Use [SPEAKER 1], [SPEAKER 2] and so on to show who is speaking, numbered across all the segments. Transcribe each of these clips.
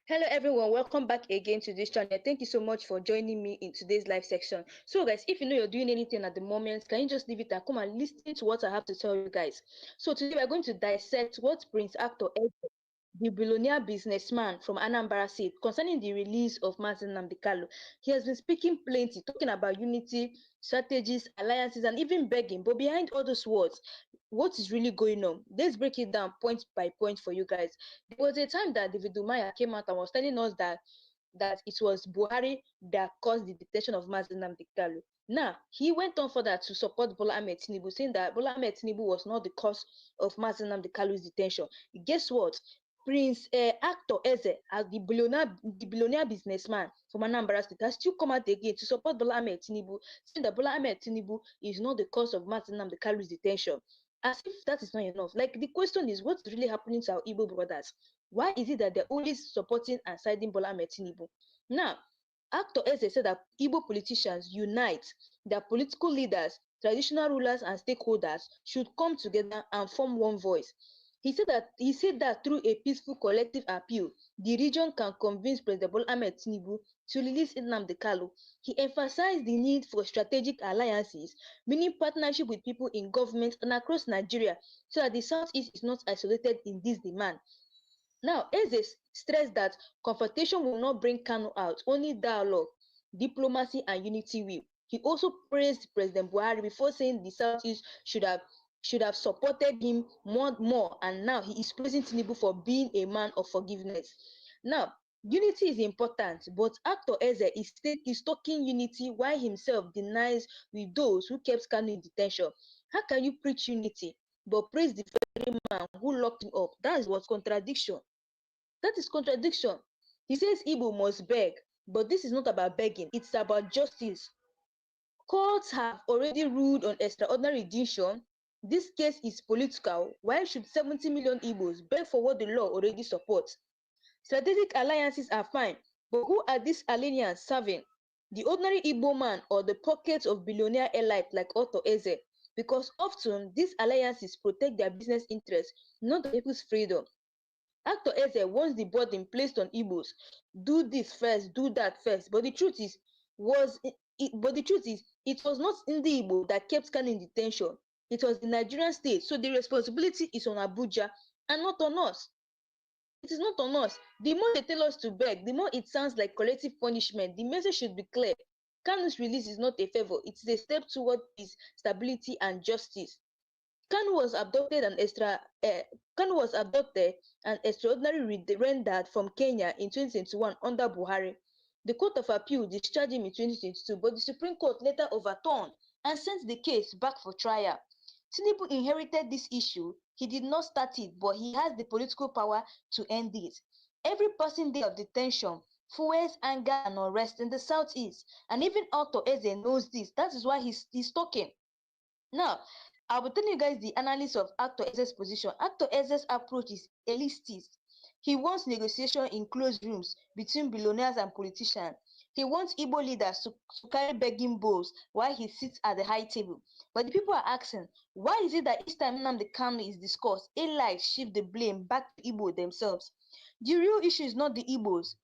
[SPEAKER 1] Hello everyone, welcome back again to this channel. Thank you so much for joining me in today's live section. So guys, if you know you're doing anything at the moment, can you just leave it and come and listen to what I have to tell you guys? So today we're going to dissect what Prince Actor the billionaire businessman from Anambra said concerning the release of Mazi Nnamdi Kanu. He has been speaking plenty, talking about unity, strategies, alliances, and even begging. But behind all those words, what is really going on? Let's break it down point by point for you guys. There was a time that David Umaya came out and was telling us that it was Buhari that caused the detention of Mazi Nnamdi Kanu. Now, he went on further to support Bola Ahmed Tinubu, saying that Bola Ahmed Tinubu was not the cause of Mazi Nnamdi Kanu's detention. Guess what? Prince Actor Eze, as the billionaire businessman from Anambra State, has still come out again to support Bola Ahmed Tinubu, saying that Bola Ahmed Tinubu is not the cause of Mazi Nnamdi Kanu's detention. As if that is not enough. Like the question is, what's really happening to our Igbo brothers? Why is it that they're always supporting and siding Bola Ahmed Tinubu? Now, Actor Eze said that Igbo politicians unite, that political leaders, traditional rulers, and stakeholders should come together and form one voice. He said that through a peaceful collective appeal, the region can convince President Bola Ahmed Tinubu to release Nnamdi Kanu. He emphasized the need for strategic alliances, meaning partnership with people in government and across Nigeria, so that the Southeast is not isolated in this demand. Now, Eze stressed that confrontation will not bring Kanu out, only dialogue, diplomacy, and unity will. He also praised President Buhari before saying the Southeast should have supported him more, and now he is praising Tinubu for being a man of forgiveness. Now, unity is important, but Actor Eze is talking unity while himself denies with those who kept Kanu in detention. How can you preach unity but praise the very man who locked him up? That is what contradiction. That is contradiction. He says Igbo must beg, but this is not about begging, it's about justice. Courts have already ruled on extraordinary detention. This case is political. Why should 70 million Igbos beg for what the law already supports? Strategic alliances are fine, but who are these alliances serving? The ordinary Igbo man or the pockets of billionaire elite like Otto Eze? Because often these alliances protect their business interests, not the people's freedom. Actor Eze wants the burden placed on Igbos. Do this first, do that first. But the truth is, it was not in the Igbo that kept Kanu in detention. It was the Nigerian state. So the responsibility is on Abuja and not on us. It is not on us. The more they tell us to beg, the more it sounds like collective punishment. The message should be clear. Kanu's release is not a favor. It is a step toward peace, stability, and justice. Kanu was abducted and extra Kanu was abducted and extraordinarily rendered from Kenya in 2021 under Buhari. The Court of Appeal discharged him in 2022, but the Supreme Court later overturned and sent the case back for trial. Tinubu inherited this issue. He did not start it, but he has the political power to end it. Every passing day of detention fuels anger and unrest in the southeast, and even Otto Eze knows this. That is why he's talking. Now, I will tell you guys the analysis of Actor Eze's position. Actor Eze's approach is elitist. He wants negotiation in closed rooms between billionaires and politicians. He wants Igbo leaders to carry begging bowls while he sits at the high table. But the people are asking, why is it that each time Nnamdi Kanu is discussed, elites shift the blame back to Igbo themselves? The real issue is not the Igbos.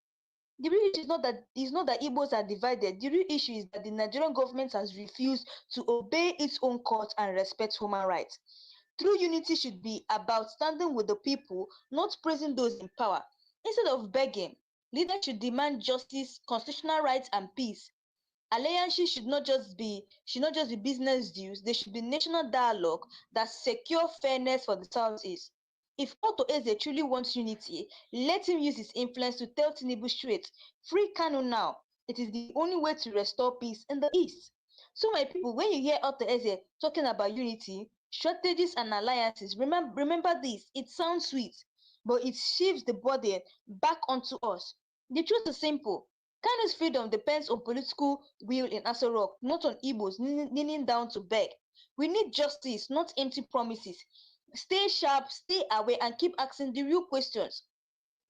[SPEAKER 1] The real issue is not that Igbos are divided. The real issue is that the Nigerian government has refused to obey its own court and respect human rights. True unity should be about standing with the people, not praising those in power. Instead of begging, leaders should demand justice, constitutional rights, and peace. Alliances should not just be business deals. They should be national dialogue that secure fairness for the Southeast. If Otto Eze truly wants unity, let him use his influence to tell Tinubu straight, free Kanu now. It is the only way to restore peace in the East. So my people, when you hear Otto Eze talking about unity, strategies and alliances, remember this, it sounds sweet, but it shifts the burden back onto us. The truth is simple. Kanu's freedom depends on political will in Aso Rock, not on Igbos kneeling down to beg. We need justice, not empty promises. Stay sharp, stay away, and keep asking the real questions.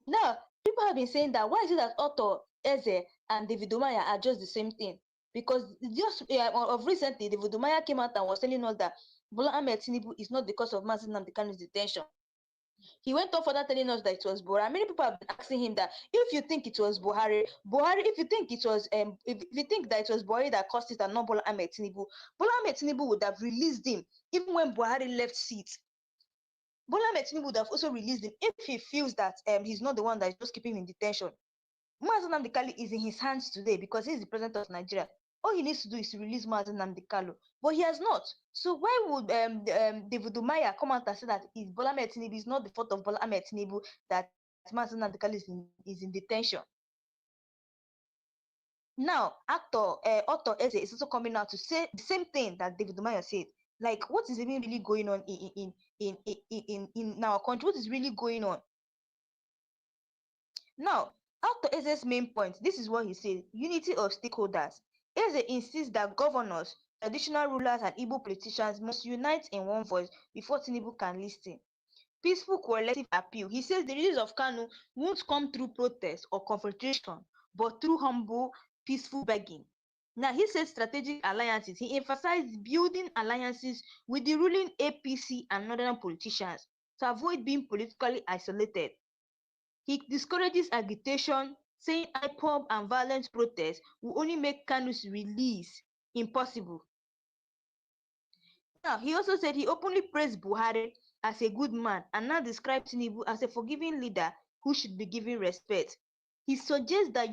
[SPEAKER 1] Now, people have been saying that why is it that Otto Eze and David Umaya are just the same thing? Because just of recently, David Umaya came out and was telling us that Bola Ahmed Tinubu is not the cause of Mazi Nnamdi Kanu's detention. He went on further telling us that it was Buhari. Many people have been asking him that if you think it was Buhari, if you think it was if you think that it was Buhari that caused it and not Bola Ahmed Tinubu, Bola Ahmed Tinubu would have released him even when Buhari left seat. Bola Ahmed Tinubu would have also released him if he feels that he's not the one that is just keeping him in detention. Mazi Nnamdi Kanu is in his hands today because he's the president of Nigeria. All he needs to do is to release Mazi Nnamdi Kanu, but he has not. So why would David Umaya come out and say that is Bola Ahmed Tinubu is not the fault of Bola Ahmed Tinubu that Mazi Nnamdi Kanu is in detention? Now, Otto Eze is also coming out to say the same thing that David Umaya said. Like, what is even really going on in our country? What is really going on? Now, after Eze's main point, this is what he said: unity of stakeholders. Eze insists that governors, traditional rulers, and Igbo politicians must unite in one voice before Tinubu can listen. Peaceful collective appeal. He says the release of Kanu won't come through protest or confrontation, but through humble, peaceful begging. Now, he said strategic alliances. He emphasized building alliances with the ruling APC and northern politicians to avoid being politically isolated. He discourages agitation, saying IPOB and violent protests will only make Kanu's release impossible. Now, he also said he openly praised Buhari as a good man and now described Tinubu as a forgiving leader who should be given respect. He suggests that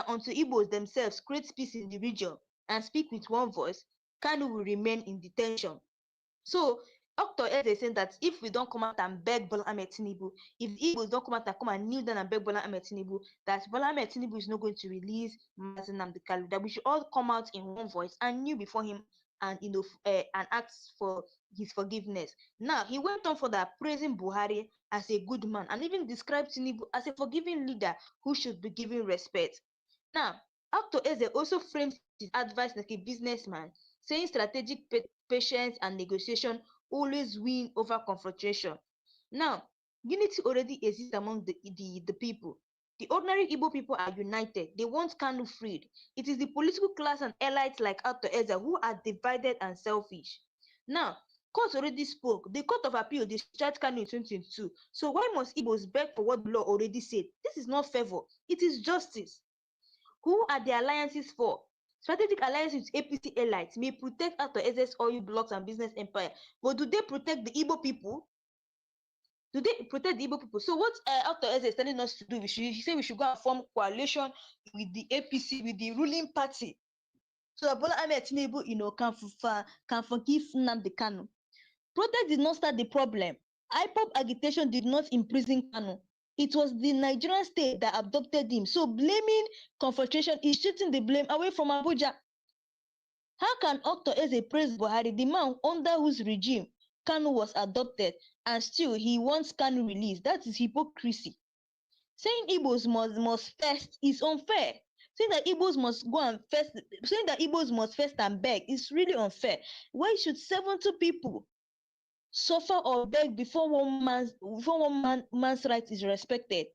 [SPEAKER 1] until Igbos themselves create peace in the region and speak with one voice, Kanu will remain in detention. So Dr. Eze is saying that if we don't come out and beg Bola Ahmed Tinubu, if the Igbos don't come out and come and kneel down and beg Bola Ahmed Tinubu, that Bola Ahmed Tinubu is not going to release Mazi Nnamdi Kanu, that we should all come out in one voice and kneel before him and and ask for his forgiveness. Now he went on for that, praising Buhari as a good man and even described Tinubu as a forgiving leader who should be given respect. Now, Dr. Eze also framed his advice like a businessman, saying strategic patience and negotiation always win over confrontation. Now, unity already exists among the people. The ordinary Igbo people are united. They want Kanu freed. It is the political class and elites like Dr. Eze who are divided and selfish. Now, court already spoke. The Court of Appeal discharged Kanu in 2022. So why must Igbos beg for what the law already said? This is not favor. It is justice. Who are the alliances for? Strategic alliances with APC elites may protect Dr. Eze's oil blocks and business empire, but do they protect the Igbo people? Do they protect the Igbo people? So what Dr. Eze is telling us to do, he said we should go and form coalition with the APC, with the ruling party, so that Bola Ahmed Tinubu, can forgive Nnamdi Kanu. Protest did not start the problem. IPOB agitation did not imprison Kanu. It was the Nigerian state that adopted him. So blaming confrontation is shifting the blame away from Abuja. How can Dr. Eze praise Buhari, the man under whose regime Kanu was adopted, and still he wants Kanu released? That is hypocrisy. Saying Igbos must first is unfair. Saying that Igbos must first and beg is really unfair. Why should 70 people suffer or beg before one man's right is respected?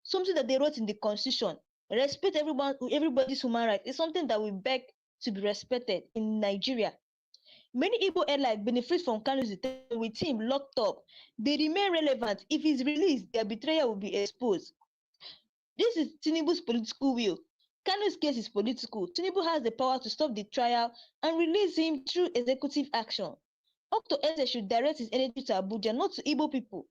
[SPEAKER 1] Something that they wrote in the constitution, respect everybody's human right, is something that we beg to be respected in Nigeria. Many Igbo allies benefit from Kanu's detention with him locked up. They remain relevant. If he's released, their betrayal will be exposed. This is Tinubu's political will. Kanu's case is political. Tinubu has the power to stop the trial and release him through executive action. Dr. Eze should direct his energy to Abuja, not to Igbo people.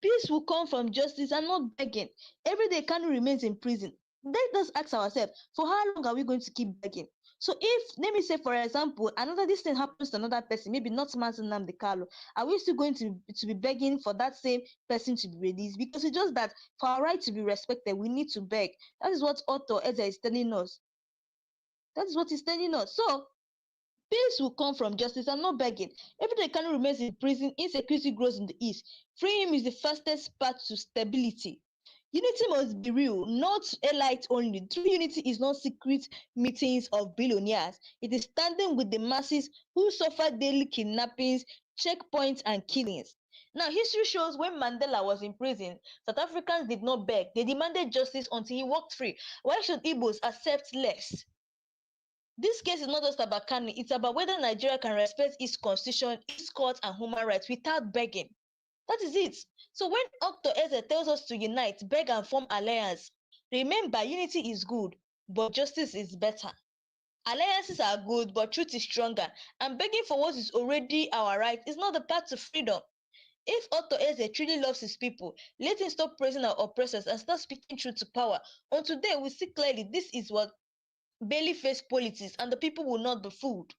[SPEAKER 1] Peace will come from justice and not begging. Every day Kanu remains in prison. Let us ask ourselves, for how long are we going to keep begging? So if, let me say, for example, this thing happens to another person, maybe not Mazi Nnamdi Kanu, are we still going to be begging for that same person to be released? Because it's just that for our right to be respected, we need to beg. That is what Otto Eze is telling us. That is what he's telling us. So peace will come from justice and not begging. Every day Kanu remains in prison, insecurity grows in the east. Freeing him is the fastest path to stability. Unity must be real, not elite only. True unity is not secret meetings of billionaires. It is standing with the masses who suffer daily kidnappings, checkpoints, and killings. Now, history shows when Mandela was in prison, South Africans did not beg. They demanded justice until he walked free. Why should Igbos accept less? This case is not just about Kanu, it's about whether Nigeria can respect its constitution, its courts, and human rights without begging. That is it. So when Dr. Eze tells us to unite, beg, and form alliance, remember unity is good, but justice is better. Alliances are good, but truth is stronger, and begging for what is already our right is not the path to freedom. If Otto Eze truly loves his people, let him stop praising our oppressors and start speaking truth to power. On today, we see clearly this is what barely face politics, and the people will not be fooled.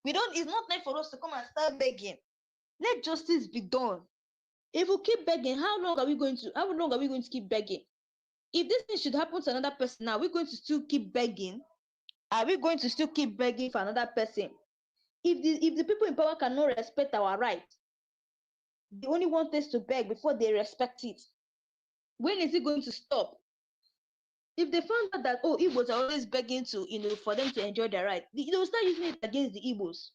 [SPEAKER 1] It's not time for us to come and start begging. Let justice be done. If we keep begging, how long are we going to keep begging? If this thing should happen to another person now, are we going to still keep begging? Are we going to still keep begging for another person? If the people in power cannot respect our right, they only want us to beg before they respect it. When is it going to stop? If they found out that Igbos are always begging to for them to enjoy their right, they will start using it against the Igbos.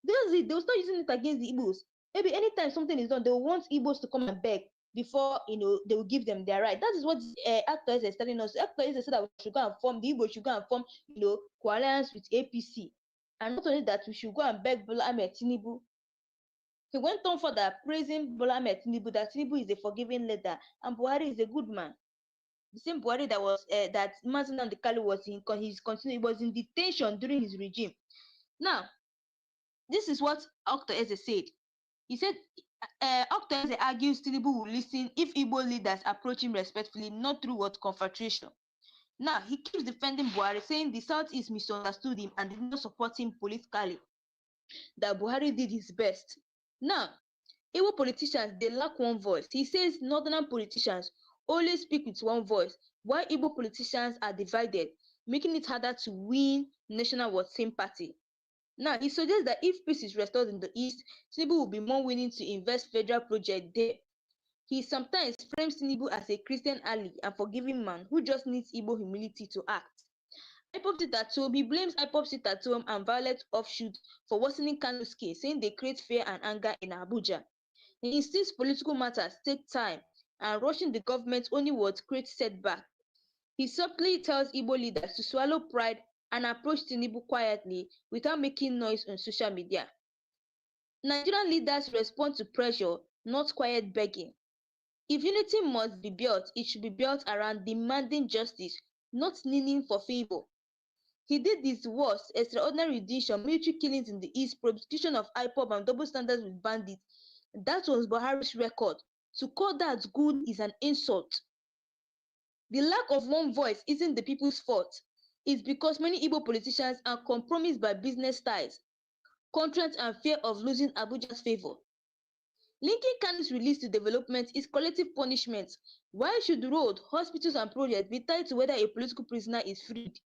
[SPEAKER 1] That's it. They will start using it against the Igbos. Maybe anytime something is done, they will want Igbos to come and beg before they will give them their right. That is what actors are telling us. Actors said that we should go and form the Igbos should go and form coalliance with APC, and not only that, we should go and beg Bola Ahmed Tinubu. He went on further praising Bola Ahmed Tinubu, that Tinubu is a forgiving leader and Buhari is a good man. The same Buhari that was that Mazi Nnamdi Kanu was in detention during his regime. Now, this is what Dr. Eze said. He said, Dr. Eze argues Tinubu will listen if Igbo leaders approach him respectfully, not through what confrontation. Now, he keeps defending Buhari, saying the Southeast misunderstood him and did not support him politically, that Buhari did his best. Now, Igbo politicians, they lack one voice. He says northern politicians always speak with one voice, while Igbo politicians are divided, making it harder to win national sympathy. Now, he suggests that if peace is restored in the East, Tinubu will be more willing to invest federal projects there. He sometimes frames Tinubu as a Christian ally and forgiving man who just needs Igbo humility to act. IPOB sit at home. He blames IPOB sit at home and violent offshoots for worsening Kanu's case, saying they create fear and anger in Abuja. He insists political matters take time and rushing the government only would create setback. He subtly tells Igbo leaders to swallow pride and approach Tinubu quietly without making noise on social media. Nigerian leaders respond to pressure, not quiet begging. If unity must be built, it should be built around demanding justice, not kneeling for favor. He did his worst: extraordinary rendition, military killings in the East, prosecution of IPOB, and double standards with bandits. That was Buhari's record. To call that good is an insult. The lack of one voice isn't the people's fault. It's because many Igbo politicians are compromised by business ties, contracts, and fear of losing Abuja's favor. Linking Kanu's release to development is collective punishment. Why should road, hospitals, and projects be tied to whether a political prisoner is freed?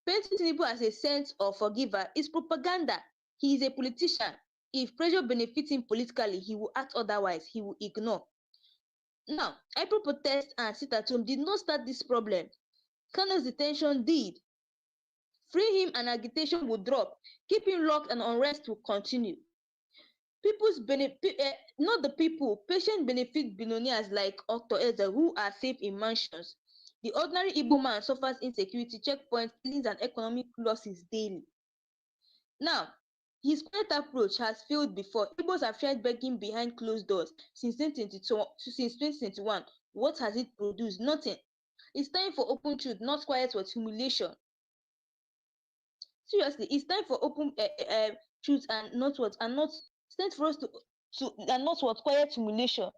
[SPEAKER 1] Painting Tinubu as a saint or forgiver is propaganda. He is a politician. If pressure benefits him politically, he will act otherwise. He will ignore. Now, April protests and sit at home did not start this problem. Kanu's detention did. Free him and agitation will drop. Keep him locked and unrest will continue. People's benefit, not the people. Patient benefit billionaires like Dr. Eze who are safe in mansions. The ordinary Igbo man suffers insecurity, checkpoints, killings, and economic losses daily. Now, his quiet approach has failed before. Igbos have tried begging behind closed doors since 2021. What has it produced? Nothing. It's time for open truth, not quiet with humiliation. Seriously, it's time for open truth and not what and not it's time for us to and not what quiet humiliation.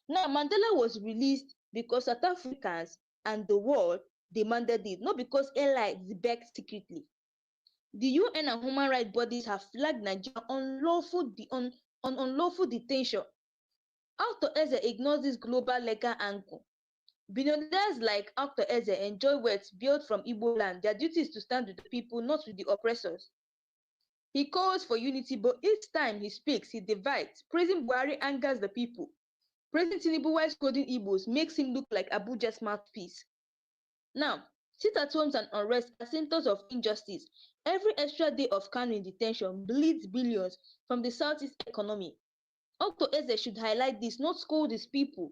[SPEAKER 1] Now, Mandela was released because South Africans and the world demanded it, not because allies begged secretly. The UN and human rights bodies have flagged Nigeria on unlawful detention. Dr. Eze ignores this global legal angle. Billionaires like Dr. Eze enjoy wealth built from Igbo land. Their duty is to stand with the people, not with the oppressors. He calls for unity, but each time he speaks, he divides. Praising Buhari angers the people. Praising Tinubu while scolding Igbos makes him look like Abuja's mouthpiece. Now, sit-at-homes and unrest are symptoms of injustice. Every extra day of Kanu in detention bleeds billions from the Southeast economy. Dr. Eze should highlight this, not scold his people.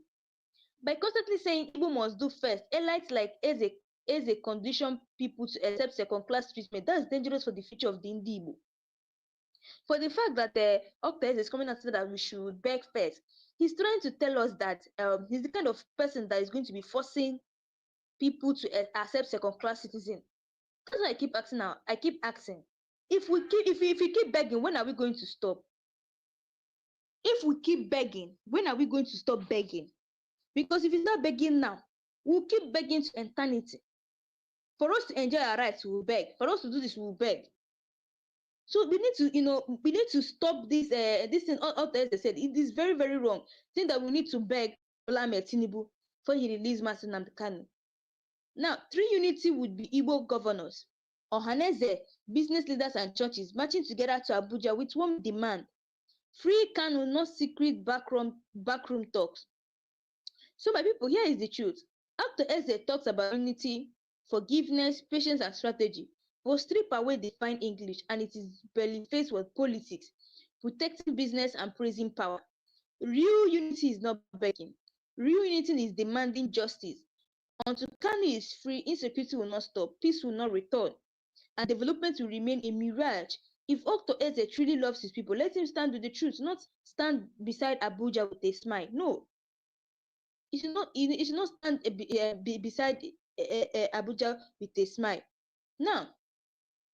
[SPEAKER 1] By constantly saying Igbo must do first, elites like Eze as a condition people to accept second-class treatment. That's dangerous for the future of the Igbo. For the fact that Octes is coming out and said that we should beg first, he's trying to tell us that he's the kind of person that is going to be forcing people to accept second-class citizen. That's why I keep asking now. I keep asking, if we keep begging, when are we going to stop? If we keep begging, when are we going to stop begging? Because if we start begging now, we'll keep begging to eternity. For us to enjoy our rights, we'll beg. For us to do this, we'll beg. So we need to stop this this thing. All they said, it is very, very wrong. Think that we need to beg Bola Tinubu before he release Master Kanu. Now, 3 unity would be Igbo governors, Ohaneze, business leaders and churches marching together to Abuja with one demand: free Kanu, not secret backroom talks. So my people, here is the truth. After Eze talks about unity, forgiveness, patience and strategy, but strip away the fine English and it is barely faced with politics, protecting business and praising power. Real unity is not begging. Real unity is demanding justice. Until Kanu is free, insecurity will not stop, peace will not return, and development will remain a mirage. If Dr. Eze truly loves his people, let him stand with the truth, not stand beside Abuja with a smile. No, he should not stand beside Abuja with a smile. Now,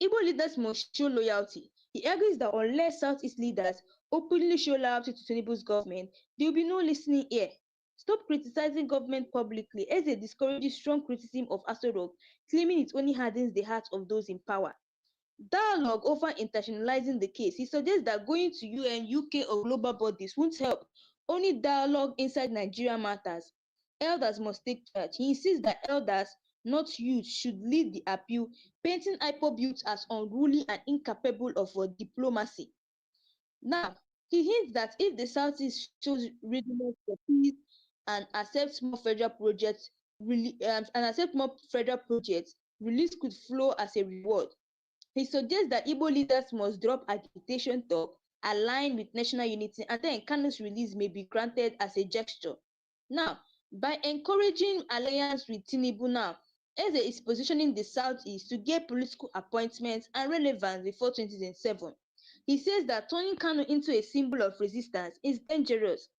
[SPEAKER 1] Igbo leaders must show loyalty. He argues that unless Southeast leaders openly show loyalty to Tinubu's government, there will be no listening ear. Stop criticizing government publicly, as it discourages strong criticism of Aso Rock, claiming it only hardens the hearts of those in power. Dialogue over internationalizing the case. He suggests that going to UN, UK, or global bodies won't help. Only dialogue inside Nigeria matters. Elders must take charge. He insists that elders, not youth, should lead the appeal, painting IPOB youth as unruly and incapable of diplomacy. Now, he hints that if the Southeast shows readiness for peace and accepts more federal projects, release could flow as a reward. He suggests that Igbo leaders must drop agitation talk, align with national unity, and then Kanu's release may be granted as a gesture. Now, by encouraging alliance with Tinubu now, Eze is positioning the Southeast to get political appointments and relevance before 2027. He says that turning Kanu into a symbol of resistance is dangerous.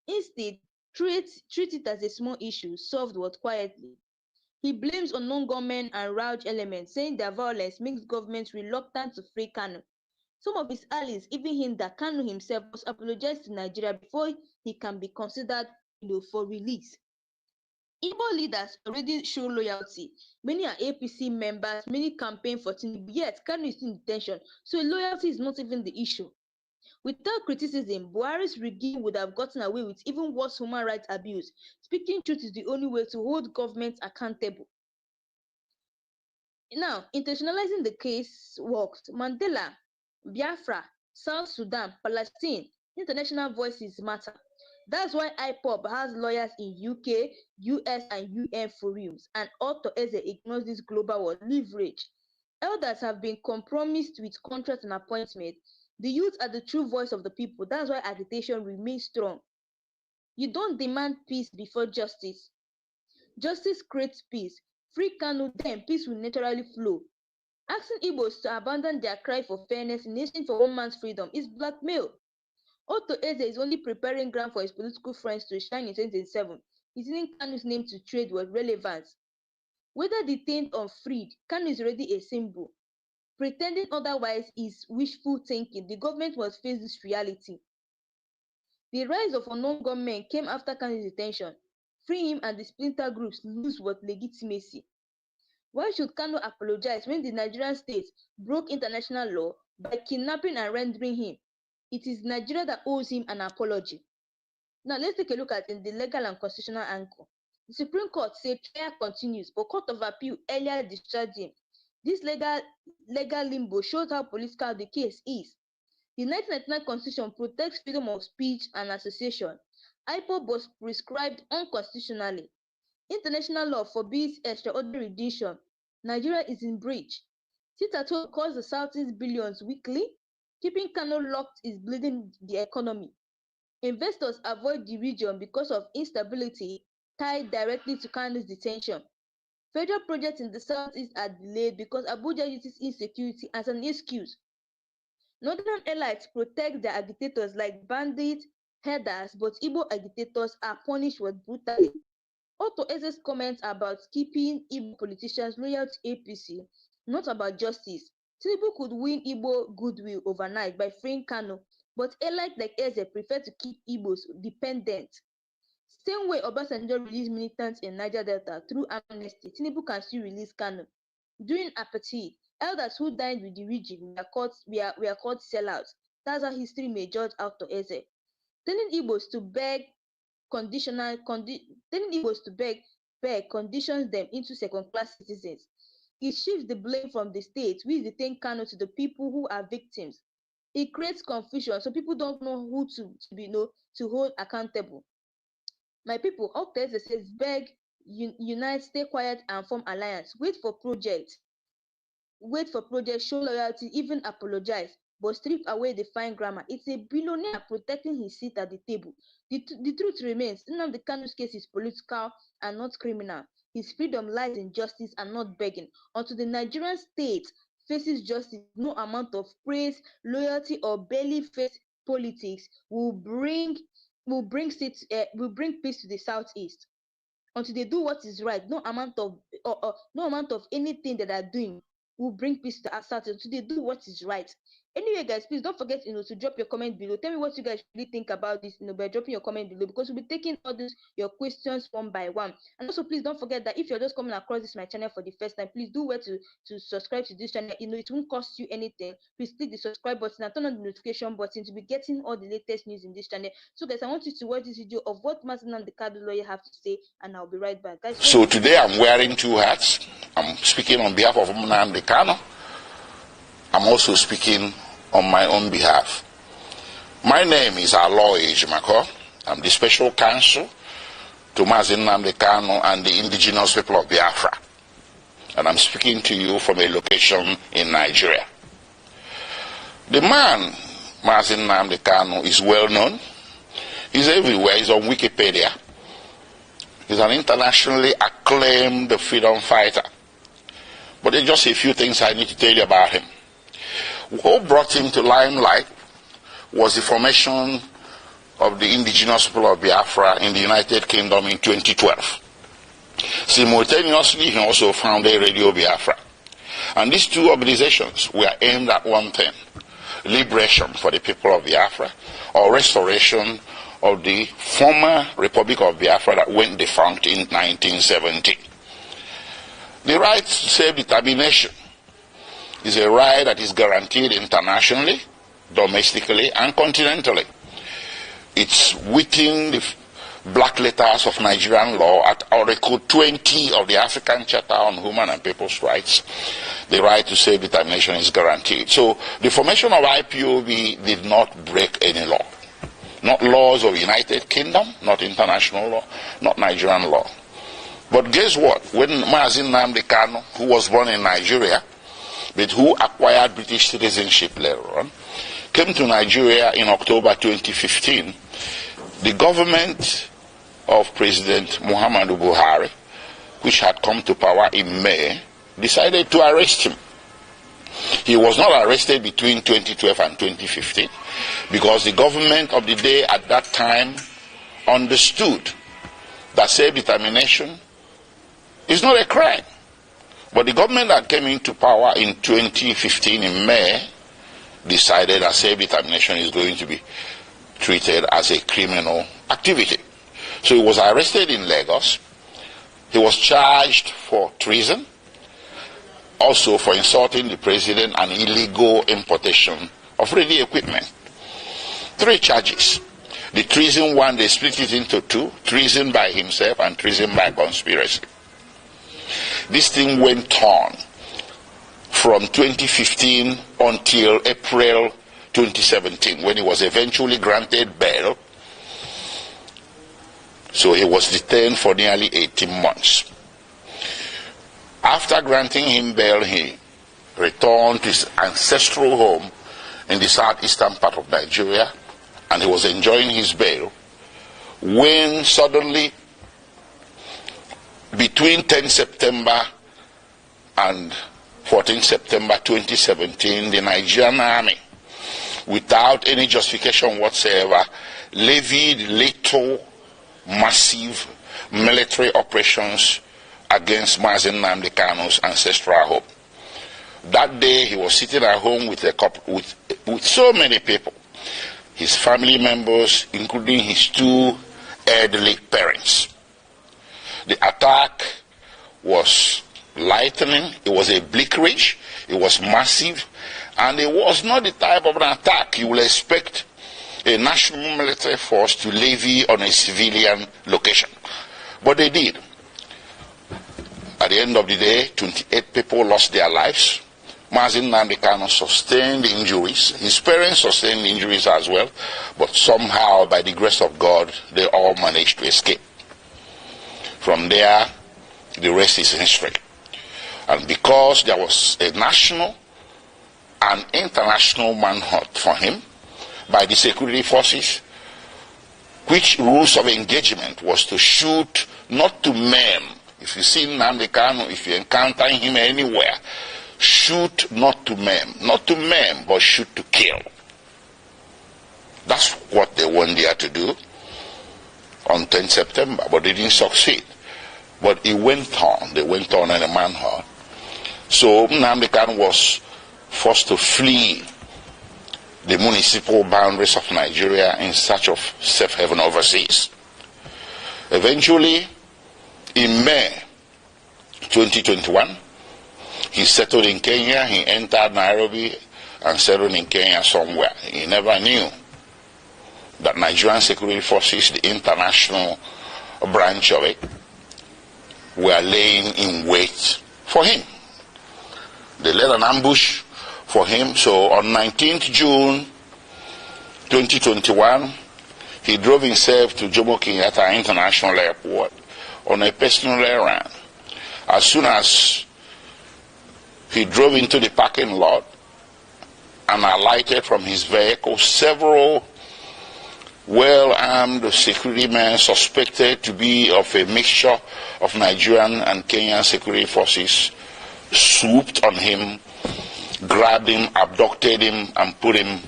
[SPEAKER 1] Instead, treat it as a small issue solved quietly. He blames unknown gunmen and rogue elements, saying their violence makes governments reluctant to free Kanu. Some of his allies even hint that Kanu himself must apologize to Nigeria before he can be considered for release. Igbo leaders already show loyalty. Many are APC members, many campaign for Tinubu, yet Kanu is in detention, so loyalty is not even the issue. Without criticism, Buhari's regime would have gotten away with even worse human rights abuse. Speaking truth is the only way to hold governments accountable. Now, internationalizing the case worked. Mandela, Biafra, South Sudan, Palestine, international voices matter. That's why IPOB has lawyers in UK, US, and UN forums, and Otto Eze ignores this global leverage. Elders have been compromised with contracts and appointments. The youth are the true voice of the people. That's why agitation remains strong. You don't demand peace before justice. Justice creates peace. Free Kanu, then peace will naturally flow. Asking Igbos to abandon their cry for fairness in exchange for one man's freedom is blackmail. Otto Eze is only preparing ground for his political friends to shine in 2027. He's using Kanu's name to trade with relevance. Whether detained or freed, Kanu is already a symbol. Pretending otherwise is wishful thinking. The government must face this reality. The rise of unknown gunmen came after Kanu's detention. Free him and the splinter groups lose legitimacy. Why should Kanu apologize when the Nigerian state broke international law by kidnapping and rendering him? It is Nigeria that owes him an apology. Now let's take a look at the legal and constitutional angle. The Supreme Court said trial continues, but Court of Appeal earlier discharged him. This legal limbo shows how political the case is. The 1999 Constitution protects freedom of speech and association. IPOB was prescribed unconstitutionally. International law forbids extraordinary rendition. Nigeria is in breach. Sit-at-home costs the Southeast billions weekly. Keeping Kanu locked is bleeding the economy. Investors avoid the region because of instability tied directly to Kanu's detention. Federal projects in the southeast are delayed because Abuja uses insecurity as an excuse. Northern elites protect their agitators like bandit herders, but Igbo agitators are punished with brutality. Otto Eze's comments about keeping Igbo politicians loyal to APC, not about justice. Tinubu could win Igbo goodwill overnight by freeing Kanu, but elites like Eze prefer to keep Igbos dependent. Same way Obasanjo released militants in Niger Delta through amnesty, Tinubu can still release Kanu. During apartheid, elders who dined with the regime were called sellouts. That's how history may judge Otto Eze. Telling Igbos to beg conditions them into second-class citizens. It shifts the blame from the state, which detained Kanu, to the people who are victims. It creates confusion, so people don't know who to hold accountable. My people, Octese says beg, unite, stay quiet, and form alliance. Wait for projects, show loyalty, even apologize, but strip away the fine grammar. It's a billionaire protecting his seat at the table. The truth remains, Nnamdi Kanu's case is political and not criminal. His freedom lies in justice and not begging. Until the Nigerian state faces justice, no amount of praise, loyalty, or barely face politics will bring peace to the southeast. Until they do what is right, no amount of anything that they're doing will bring peace to our southeast. Until they do what is right. Anyway, guys, please don't forget to drop your comment below. Tell me what you guys really think about this, by dropping your comment below, because we'll be taking all your questions one by one. And also, please don't forget that if you're just coming across my channel for the first time, please do to subscribe to this channel. It won't cost you anything. Please click the subscribe button and turn on the notification button to be getting all the latest news in this channel. So, guys, I want you to watch this video of what Mazi Nnamdi Kanu lawyer have to say, and I'll be right back, guys.
[SPEAKER 2] So today I'm wearing two hats. I'm speaking on behalf of Nnamdi Kanu. I'm also speaking on my own behalf. My name is Aloy Ejimako. I'm the special counsel to Mazi Nnamdi Kanu and the indigenous people of Biafra. And I'm speaking to you from a location in Nigeria. The man, Mazi Nnamdi Kanu, is well known. He's everywhere. He's on Wikipedia. He's an internationally acclaimed freedom fighter. But there's just a few things I need to tell you about him. What brought him to limelight was the formation of the indigenous people of Biafra in the United Kingdom in 2012. Simultaneously, he also founded Radio Biafra. And these two organizations were aimed at one thing: liberation for the people of Biafra, or restoration of the former Republic of Biafra that went defunct in 1970. The right to self-determination is a right that is guaranteed internationally, domestically, and continentally. It's within the black letters of Nigerian law at Article 20 of the African Charter on Human and People's Rights. The right to self-determination is guaranteed. So the formation of IPOB did not break any law. Not laws of United Kingdom, not international law, not Nigerian law. But guess what? When Mazi Nnamdi Kanu, who was born in Nigeria, but who acquired British citizenship later on, came to Nigeria in October 2015, the government of President Muhammadu Buhari, which had come to power in May, decided to arrest him. He was not arrested between 2012 and 2015 because the government of the day at that time understood that self-determination is not a crime. But the government that came into power in 2015 in May decided that self-determination is going to be treated as a criminal activity. So he was arrested in Lagos. He was charged for treason, also for insulting the president and illegal importation of radio equipment. 3 charges. The treason one, they split it into 2, treason by himself and treason by conspiracy. This thing went on from 2015 until April 2017, when he was eventually granted bail. So he was detained for nearly 18 months. After granting him bail, he returned to his ancestral home in the southeastern part of Nigeria, and he was enjoying his bail when suddenly between 10 September and 14 September 2017, the Nigerian army, without any justification whatsoever, levied lethal, massive military operations against Mazi Nnamdi Kanu's ancestral home. That day, he was sitting at home with so many people, his family members, including his two elderly parents. The attack was lightning, it was a bleak range, it was massive, and it was not the type of an attack you will expect a national military force to levy on a civilian location. But they did. At the end of the day, 28 people lost their lives. Mazi Nnamdi Kanu sustained injuries. His parents sustained injuries as well, but somehow, by the grace of God, they all managed to escape. From there, the rest is history. And because there was a national and international manhunt for him by the security forces, which rules of engagement was to shoot, not to maim. If you see Nnamdi Kanu, if you encounter him anywhere, shoot not to maim. Not to maim, but shoot to kill. That's what they went there to do on 10 September, but they didn't succeed. But it went on. They went on in a manhunt. So Nnamdi Kanu was forced to flee the municipal boundaries of Nigeria in search of safe haven overseas. Eventually, in May 2021, he settled in Kenya. He entered Nairobi and settled in Kenya somewhere. He never knew that Nigerian security forces, the international branch of it, were laying in wait for him. They led an ambush for him. So on 19th June 2021, he drove himself to Jomo Kenyatta International Airport on a personal errand. As soon as he drove into the parking lot and alighted from his vehicle, several well-armed security men suspected to be of a mixture of Nigerian and Kenyan security forces swooped on him, grabbed him, abducted him, and put him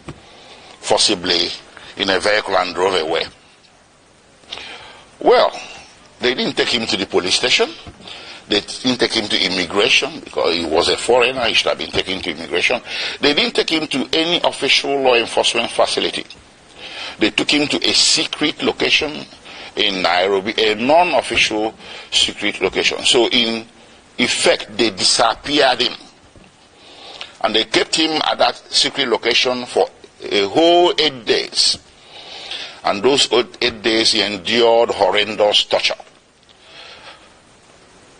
[SPEAKER 2] forcibly in a vehicle and drove away. Well, they didn't take him to the police station. They didn't take him to immigration because he was a foreigner. He should have been taken to immigration. They didn't take him to any official law enforcement facility. They took him to a secret location in Nairobi, a non-official secret location. So in effect, they disappeared him. And they kept him at that secret location for a whole 8 days. And those 8 days he endured horrendous torture.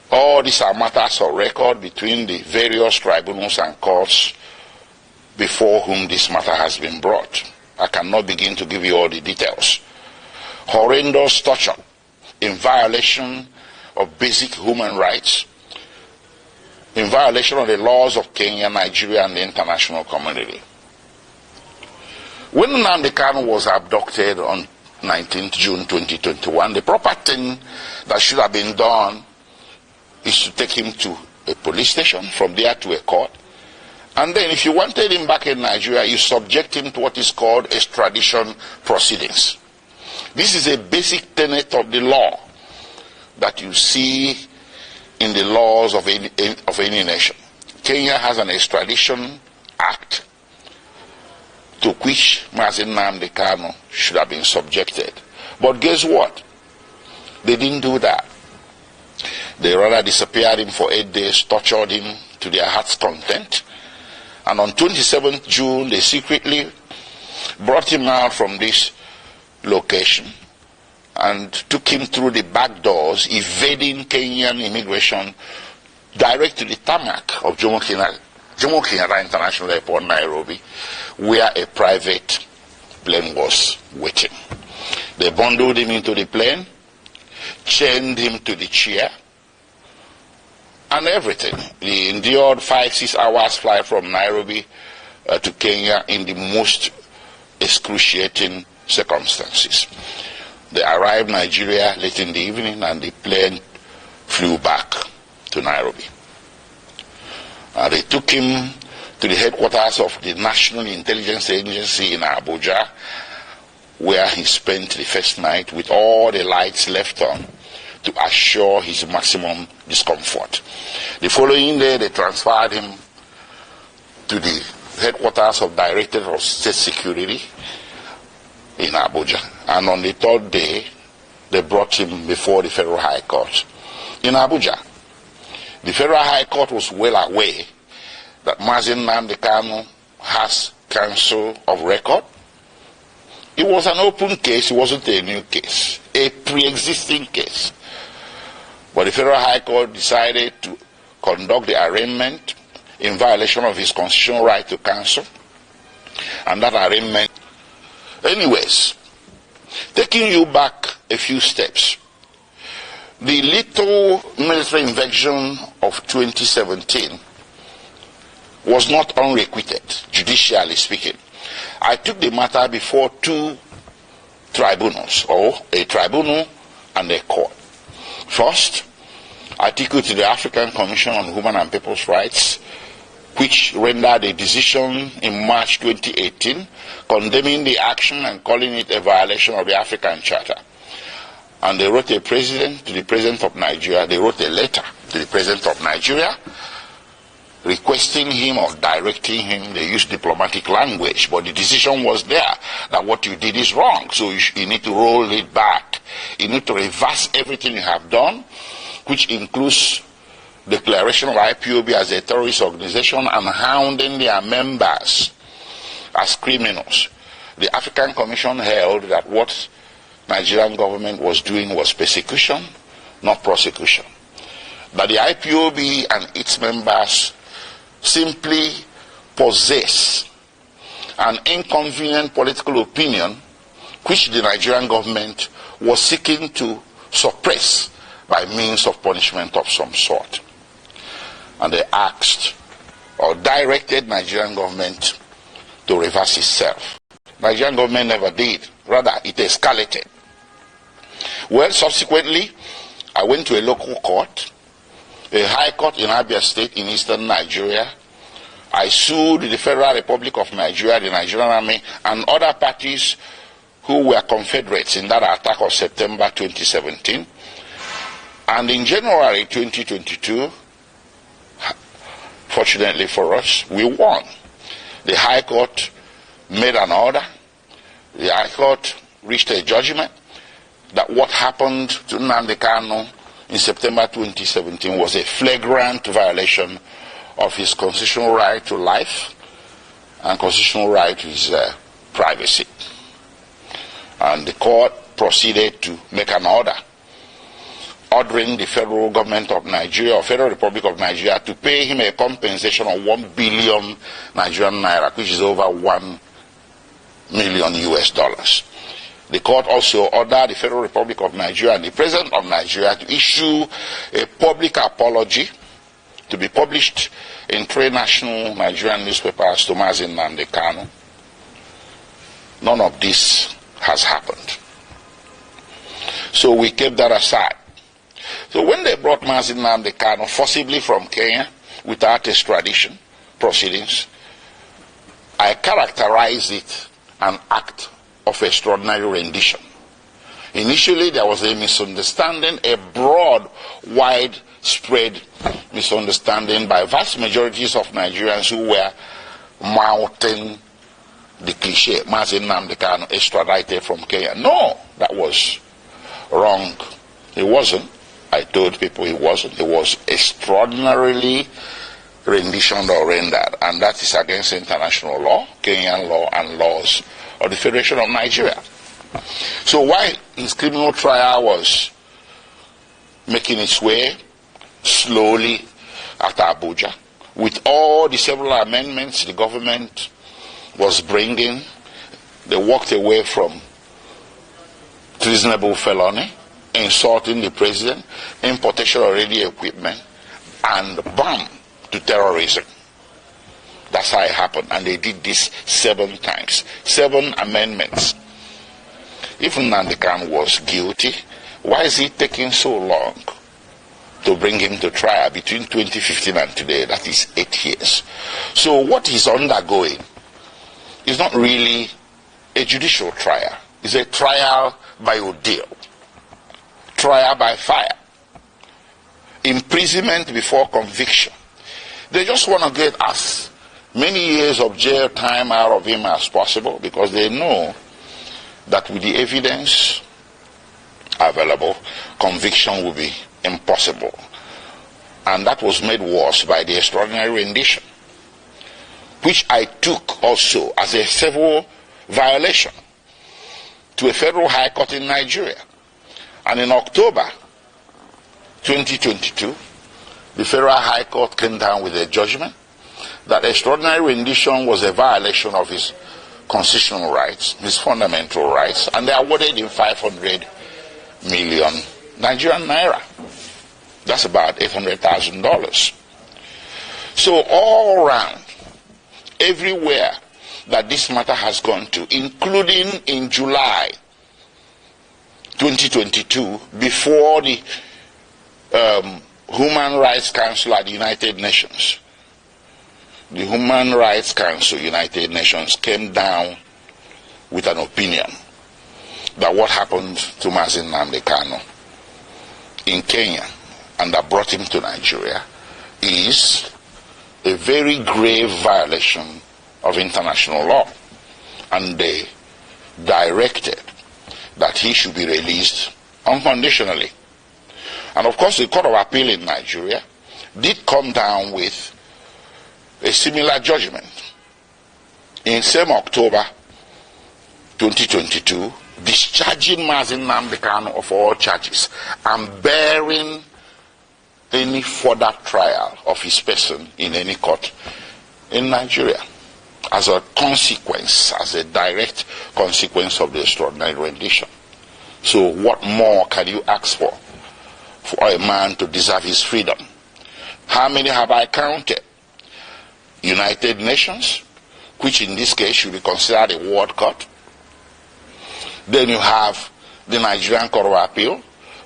[SPEAKER 2] All these are matters of record between the various tribunals and courts before whom this matter has been brought. I cannot begin to give you all the details. Horrendous torture in violation of basic human rights, in violation of the laws of Kenya, Nigeria, and the international community. When Nnamdi Kanu was abducted on 19th June 2021, the proper thing that should have been done is to take him to a police station, from there to a court. And then if you wanted him back in Nigeria, you subject him to what is called extradition proceedings. This is a basic tenet of the law that you see in the laws of any nation. Kenya has an extradition act to which Mazi Nnamdi Kanu should have been subjected. But guess what? They didn't do that. They rather disappeared him for 8 days, tortured him to their heart's content. And on 27th June, they secretly brought him out from this location and took him through the back doors, evading Kenyan immigration, direct to the tarmac of Jomo Kenyatta International Airport, Nairobi, where a private plane was waiting. They bundled him into the plane, chained him to the chair, and everything. He endured 5-6 hours flight from Nairobi to Kenya in the most excruciating circumstances. They arrived in Nigeria late in the evening, and the plane flew back to Nairobi. They took him to the headquarters of the National Intelligence Agency in Abuja, where he spent the first night with all the lights left on to assure his maximum discomfort. The following day, they transferred him to the headquarters of Directorate of State Security in Abuja. And on the third day, they brought him before the Federal High Court in Abuja. The Federal High Court was well aware that Mazin Nnamdi Kanu has counsel of record. It was an open case, it wasn't a new case, a pre-existing case. But the Federal High Court decided to conduct the arraignment in violation of his constitutional right to counsel. And that arraignment, anyways, taking you back a few steps, the little military invasion of 2017 was not unrequited, judicially speaking. I took the matter before two tribunals, or a tribunal and a court. First, I took it to the African Commission on Human and People's Rights, which rendered a decision in March 2018 condemning the action and calling it a violation of the African Charter. And they wrote to the President of Nigeria, they wrote a letter to the President of Nigeria requesting him or directing him. They used diplomatic language, but the decision was there that what you did is wrong, so you need to roll it back. You need to reverse everything you have done, which includes declaration of IPOB as a terrorist organization and hounding their members as criminals. The African Commission held that what Nigerian government was doing was persecution, not prosecution. That the IPOB and its members simply possess an inconvenient political opinion which the Nigerian government was seeking to suppress by means of punishment of some sort. And they asked or directed Nigerian government to reverse itself. Nigerian government never did. Rather, it escalated. Well, subsequently, I went to a local court, a high court in Abia State in eastern Nigeria. I sued the Federal Republic of Nigeria, the Nigerian Army, and other parties who were confederates in that attack of September 2017. And in January 2022, fortunately for us, we won. The High Court made an order. The High Court reached a judgment that what happened to Nnamdi Kanu in September 2017 was a flagrant violation of his constitutional right to life and constitutional right to his privacy. And the court proceeded to make an order ordering the federal government of Nigeria or Federal Republic of Nigeria to pay him a compensation of 1 billion Nigerian naira, which is over $1 million US. The court also ordered the Federal Republic of Nigeria and the President of Nigeria to issue a public apology to be published in 3 national Nigerian newspapers to Mazin Nnamdi Kanu. None of this has happened. So we kept that aside. So when they brought Mazin Nnamdi Kanu forcibly from Kenya without extradition proceedings, I characterized it an act of extraordinary rendition. Initially, there was a misunderstanding, a broad, widespread misunderstanding by vast majorities of Nigerians who were mouthing the cliche, Mazin Nnamdi Kanu extradited from Kenya. No, that was wrong. It wasn't. I told people it wasn't. It was extraordinarily renditioned or rendered, and that is against international law, Kenyan law, and laws of the Federation of Nigeria. So while his criminal trial was making its way slowly at Abuja, with all the several amendments the government was bringing, they walked away from treasonable felony, insulting the president, importation of radio equipment, and bam, to terrorism. That's how it happened. And they did this 7 times. 7 amendments. If Nnamdi Kanu was guilty, why is it taking so long to bring him to trial between 2015 and today. That is 8 years. So what he's undergoing is not really a judicial trial. It's a trial by ordeal, trial by fire, imprisonment before conviction. They just want to get as many years of jail time out of him as possible, because they know that with the evidence available, conviction will be impossible. And that was made worse by the extraordinary rendition, which I took also as a civil violation to a federal high court in Nigeria. And in October 2022, the federal high court came down with a judgment that extraordinary rendition was a violation of his constitutional rights, his fundamental rights, and they awarded him 500 million Nigerian naira. That's about $800,000. So all around, everywhere that this matter has gone to, including in July 2022, before the Human Rights Council at the United Nations, the Human Rights Council, United Nations, came down with an opinion that what happened to Mazi Nnamdi Kanu in Kenya and that brought him to Nigeria is a very grave violation of international law. And they directed that he should be released unconditionally. And of course, the Court of Appeal in Nigeria did come down with a similar judgment in same October 2022, discharging Mazi Nnamdi Kanu of all charges and bearing any further trial of his person in any court in Nigeria as a consequence, as a direct consequence of the extraordinary rendition. So what more can you ask for a man to deserve his freedom? How many have I counted? United Nations, which in this case should be considered a world court. Then you have the Nigerian Court of Appeal,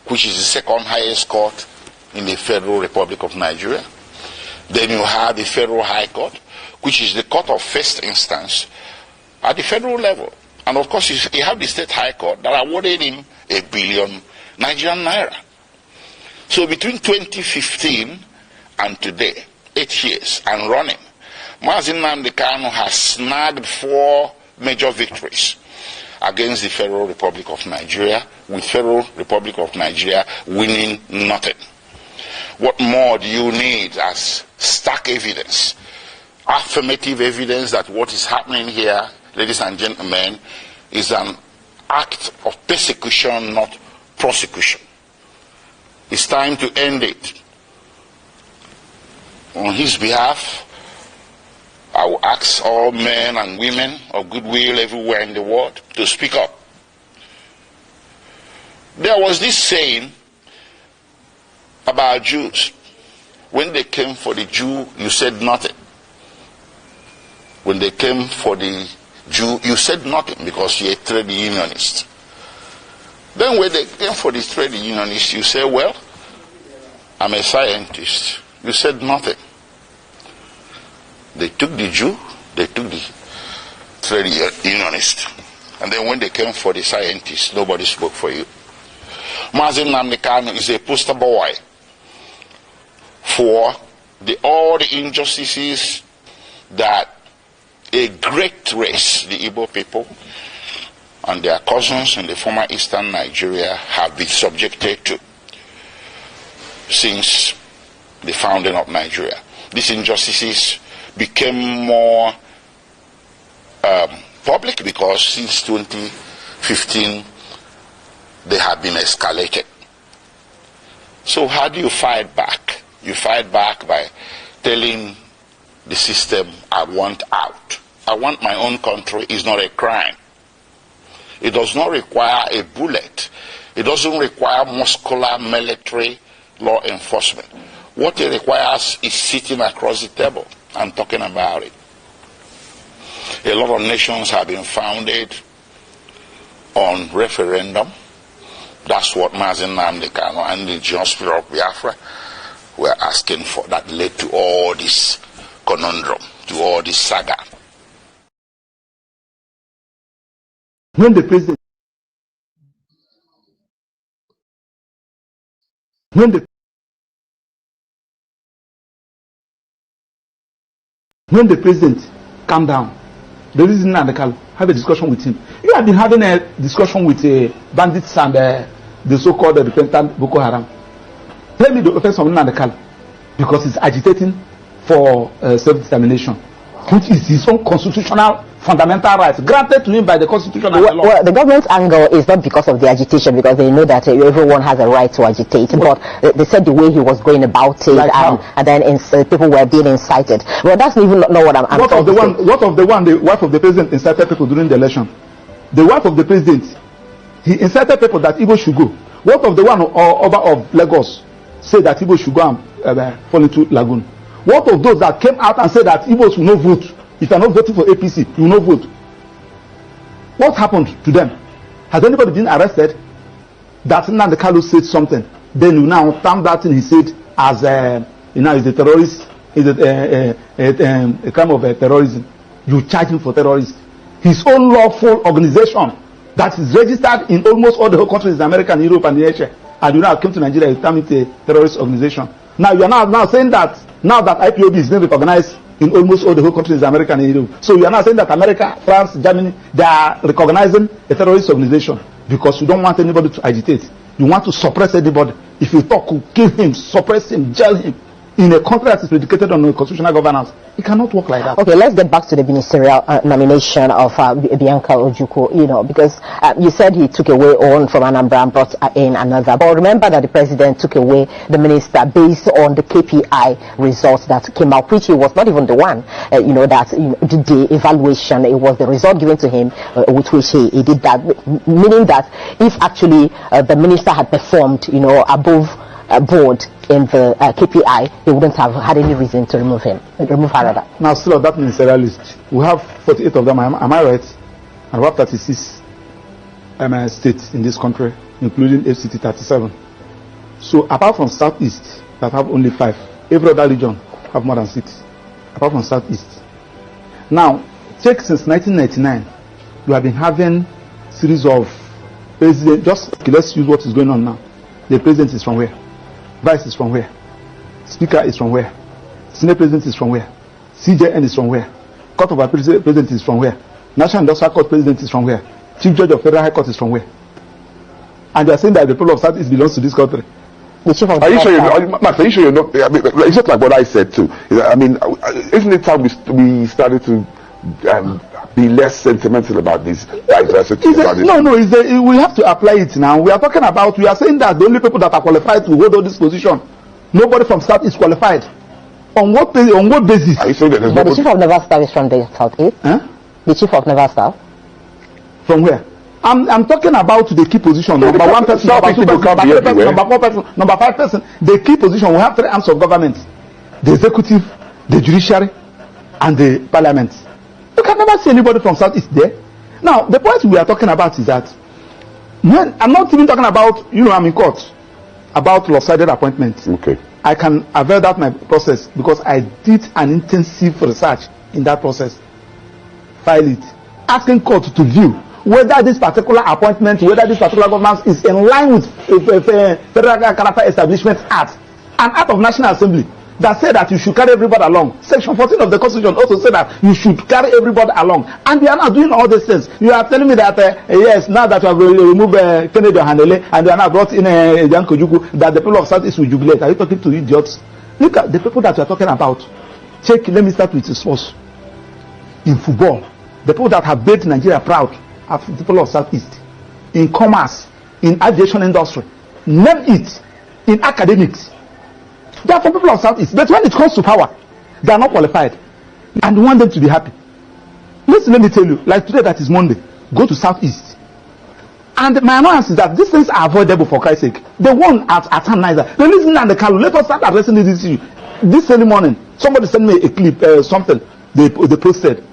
[SPEAKER 2] which is the second highest court in the Federal Republic of Nigeria. Then you have the Federal High Court, which is the court of first instance at the federal level. And of course, you have the State High Court that awarded him 1 billion Nigerian naira. So between 2015 and today, 8 years and running, Mazi Nnamdi Kanu has snagged 4 major victories against the Federal Republic of Nigeria, with Federal Republic of Nigeria winning nothing. What more do you need as stark evidence, affirmative evidence that what is happening here, ladies and gentlemen, is an act of persecution, not prosecution? It's time to end it. On his behalf, I will ask all men and women of goodwill everywhere in the world to speak up. There was this saying about Jews. When they came for the Jew, you said nothing. When they came for the Jew, you said nothing because you're a trade unionist. Then when they came for the trade unionist, you say, well, I'm a scientist. You said nothing. They took the Jew, they took the trade unionist. And then when they came for the scientists, nobody spoke for you. Mazi Nnamdi Kanu is a poster boy for all the injustices that a great race, the Igbo people, and their cousins in the former eastern Nigeria have been subjected to since the founding of Nigeria. These injustices became more public because since 2015 they have been escalated. So how do you fight back? You fight back by telling the system, I want out. I want my own country is not a crime. It does not require a bullet. It doesn't require muscular military law enforcement. What it requires is sitting across the table and talking about it. A lot of nations have been founded on referendum. That's what Mazen Nnamdi Kanu and the Indigenous people of Biafra were asking for. That led to all this conundrum, to all this saga.
[SPEAKER 3] When the president calmed down, the reason and have a discussion with him. You have been having a discussion with bandits and the so-called repentant Boko Haram. Tell me the offense of Nnamdi, because he's agitating for self-determination, which is his own constitutional fundamental rights granted to him by the constitution and the law.
[SPEAKER 4] Well, the government's angle is not because of the agitation, because they know that everyone has a right to agitate, but they said the way he was going about it, like and then people were being incited. Well, that's even not what I'm
[SPEAKER 3] what of the one the wife of the president incited people during the election? The wife of the president, he incited people that Igbo should go. What of the one Oba of Lagos said that Igbo should go and fall into lagoon? What of those that came out and said that Igbos will not vote? If you are not voting for APC, you will not vote. What happened to them? Has anybody been arrested? That Nnamdi Kanu said something, then you now term that thing he said as is a terrorist, is a crime of terrorism. You charge him for terrorism. His own lawful organization that is registered in almost all the whole countries in America and Europe and Asia, and you now came to Nigeria, you term it a terrorist organization. Now you are now saying that now that IPOB is being recognized in almost all the whole countries in America and Europe. So you are now saying that America, France, Germany, they are recognizing a terrorist organization because you don't want anybody to agitate. You want to suppress anybody. If you talk, kill him, suppress him, jail him. In a country that is predicated on constitutional governance, it cannot work like that.
[SPEAKER 4] Okay, let's get back to the ministerial nomination of Bianca Ojukwu, because you said he took away one from Anambra and brought in another. But remember that the president took away the minister based on the KPI results that came out, which he was not even the one, that did the evaluation. It was the result given to him with which he did that, meaning that if actually the minister had performed, above board in the KPI, they wouldn't have had any reason to remove her rather.
[SPEAKER 3] Now, still on that ministerial list, we have 48 of them, am I right? And we have 36 states in this country, including FCT 37. So, apart from Southeast, that have only 5, every other region have more than 6, apart from Southeast. Now, check since 1999, we have been having series of presidents. Let's use what is going on now. The president is from where? Vice is from where? Speaker is from where? Senate President is from where? CJN is from where? Court of Appeal President is from where? National Industrial Court President is from where? Chief Judge of Federal High Court is from where? And they are saying that the people of Southeast belongs to this country.
[SPEAKER 5] Are you sure Max, are you sure you're not? I mean, it's just like what I said too. I mean, isn't it time we started to be less sentimental about this diversity?
[SPEAKER 3] We have to apply it now. We are saying that the only people that are qualified to hold on this position, nobody from South is qualified. On what basis?
[SPEAKER 5] Are you saying that
[SPEAKER 4] but the chief of naval staff is from the Southeast?
[SPEAKER 3] Huh?
[SPEAKER 4] The chief of naval staff?
[SPEAKER 3] From where? I'm talking about the key position. Number 1 person, number 2 person, number 3 person, number 4 person, number 5 person. The key position, we have 3 arms of government: the executive, the judiciary, and the parliament. You can never see anybody from Southeast there. Now, the point we are talking about is that I'm not even talking about, I'm in court about lopsided appointments.
[SPEAKER 5] Okay.
[SPEAKER 3] I can avail that my process because I did an intensive research in that process. File it, asking court to view whether this particular appointment, whether this particular government is in line with Federal Character Establishment Act, an act of National Assembly that said that you should carry everybody along. Section 14 of the Constitution also said that you should carry everybody along. And we are not doing all these things. You are telling me that, yes, now that you have removed Kennedy Handele and you are now brought in Bianca Ojukwu, that the people of Southeast will jubilate. Are you talking to idiots? Look at the people that you are talking about. Check, let me start with the source. In football, the people that have made Nigeria proud are the people of Southeast. In commerce, in aviation industry, name it. In academics, they are from people of Southeast. But when it comes to power, they are not qualified. And we want them to be happy. Listen, let me tell you, like today that is Monday, go to Southeast. And my annoyance is that these things are avoidable for Christ's sake. The one at Niger, the reason and the Kanu, let us start addressing this issue. This early morning, somebody sent me a clip, something they posted,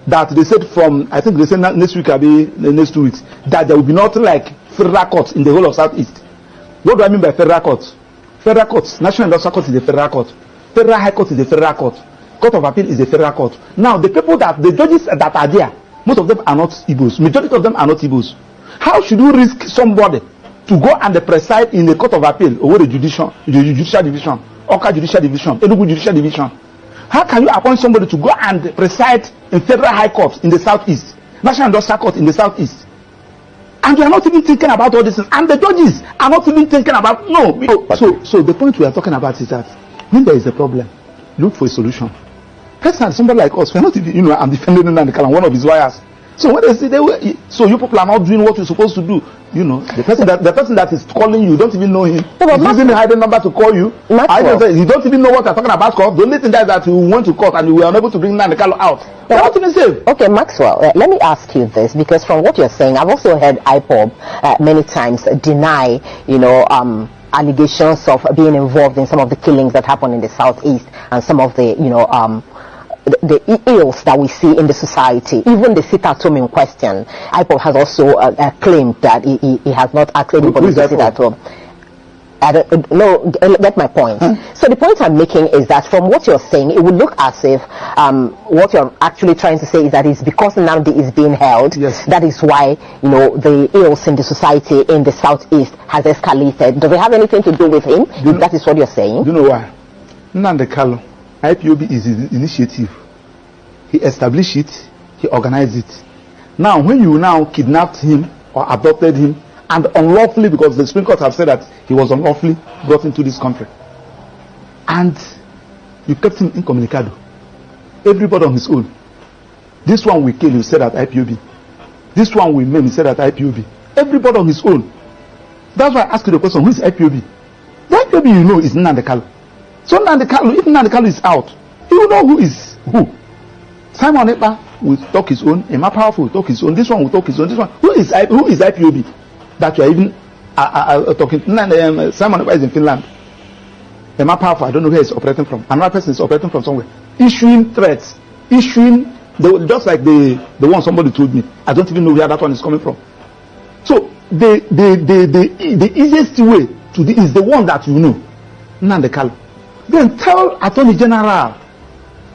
[SPEAKER 3] that they said from, I think they said next week, maybe next 2 weeks, that there will be nothing like federal court in the whole of Southeast. What do I mean by federal court? Federal court, National Industrial Court is the federal court. Federal High Court is the federal court. Court of Appeal is the federal court. Now, the judges that are there, most of them are not Igbos. Majority of them are not Igbos. How should you risk somebody to go and preside in the Court of Appeal over the judicial division, Oka Judicial Division, Enugu Judicial Division? How can you appoint somebody to go and preside in Federal High Court in the Southeast, National Industrial Court in the Southeast? And you are not even thinking about all this, and the judges are not even thinking about So the point we are talking about is that when there is a problem, look for a solution. Personally, somebody like us, we are not even, I'm defending Nnamdi Kanu, one of his lawyers. So when they say so you people are not doing what you're supposed to do, the person that is calling you, don't even know him. He's using a hidden number to call you. You don't even know what they're talking about. The only thing that is that you went to court and you were unable to bring Nnamdi Kanu out. They're not even safe.
[SPEAKER 4] Okay, Maxwell, let me ask you this, because from what you're saying, I've also heard IPOB many times deny, allegations of being involved in some of the killings that happen in the Southeast and some of the, the ills that we see in the society. Even the sit-at-home in question, IPOB has also claimed that he has not asked anybody to sit at home. I don't know, get my point. So the point I'm making is that from what you're saying, it would look as if what you're actually trying to say is that it's because Nnamdi is being held,
[SPEAKER 3] yes,
[SPEAKER 4] that is why the ills in the society in the Southeast has escalated. Does it have anything to do with him? If that is what you're saying?
[SPEAKER 3] Do you know why? Nnamdi Kanu, IPOB is his initiative. He established it, he organized it. Now, when you now kidnapped him or adopted him, and unlawfully, because the Supreme Court have said that he was unlawfully brought into this country, and you kept him incommunicado, everybody on his own. This one we kill, you said at IPOB. This one we maim, you said at IPOB. Everybody on his own. That's why I asked you the question, who is IPOB? The IPOB is Nnamdi Kanu. So Nnamdi Kanu, if Nnamdi Kanu is out, he will know who is who. Simon Ekpa will talk his own, Emma Powerful will talk his own, this one will talk his own, this one. Who is IPOB? That you are even talking. Simon Ekpa is in Finland. Emma Powerful, I don't know where he's operating from. Another person is operating from somewhere. Issuing threats. Just like the one somebody told me. I don't even know where that one is coming from. So the easiest way to this is the one that you know. Nnamdi Kanu. Then tell Attorney General,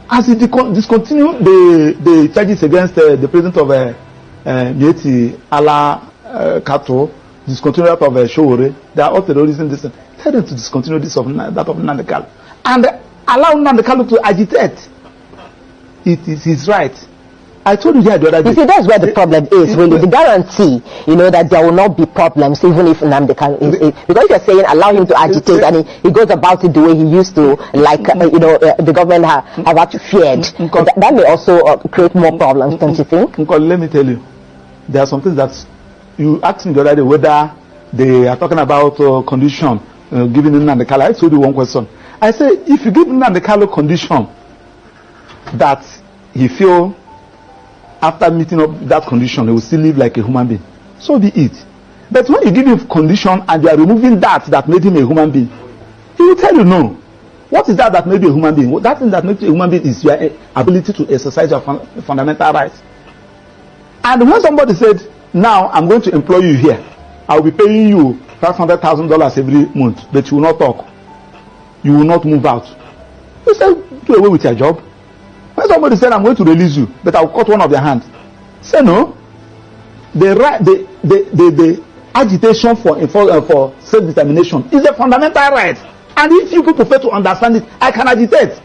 [SPEAKER 3] as he discontinue the charges against the president of Mieti Ala Kato, discontinue that of Showore, they are all terrorism. Tell them to discontinue that of Nnamdi Kanu and allow Nnamdi Kanu to agitate. It is his right. I told you the other day.
[SPEAKER 4] You see, that's where the problem is, really. The guarantee, that there will not be problems, even if Nnamdi Kanu is. Because you're saying allow him to agitate and he goes about it the way he used to, like, the government have actually feared. That may also create more problems, don't you think?
[SPEAKER 3] Let me tell you, there are some things that you asked me the other day whether they are talking about condition given Nnamdi Kanu. I told you one question. I say, if you give Nnamdi Kanu condition that he feel after meeting up that condition, he will still live like a human being, so be it. But when you give him condition and you are removing that made him a human being, he will tell you no. What is that made you a human being? That thing that makes you a human being is your ability to exercise your fundamental rights. And when somebody said, now I'm going to employ you here, I will be paying you $500,000 every month, but you will not talk, you will not move out, you say, do away with your job. When somebody said, I'm going to release you, but I'll cut one of your hands, say no. The agitation for self-determination is a fundamental right. And if you people fail to understand it, I can agitate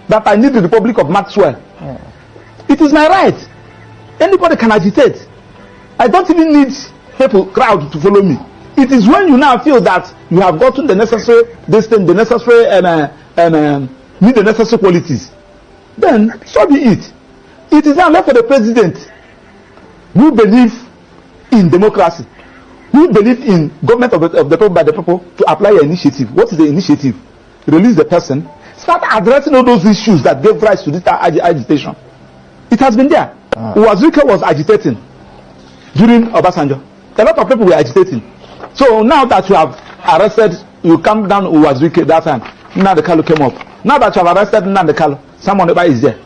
[SPEAKER 3] that I need the Republic of Maxwell. It is my right. Anybody can agitate. I don't even need crowd to follow me. It is when you now feel that you have gotten the necessary need the necessary qualities, then so be it. It is now left for the president who believe in democracy, who believe in government of the people by the people, to apply your initiative. What is the initiative? Release the person. Start addressing all those issues that gave rise to this agitation. It has been there. Uwazuke was agitating during Obasanjo. A lot of people were agitating. So now that you have arrested, you come down Uwazuke that time. Nnamdi Kanu came up. Now that you have arrested Nnamdi Kanu, someone is there.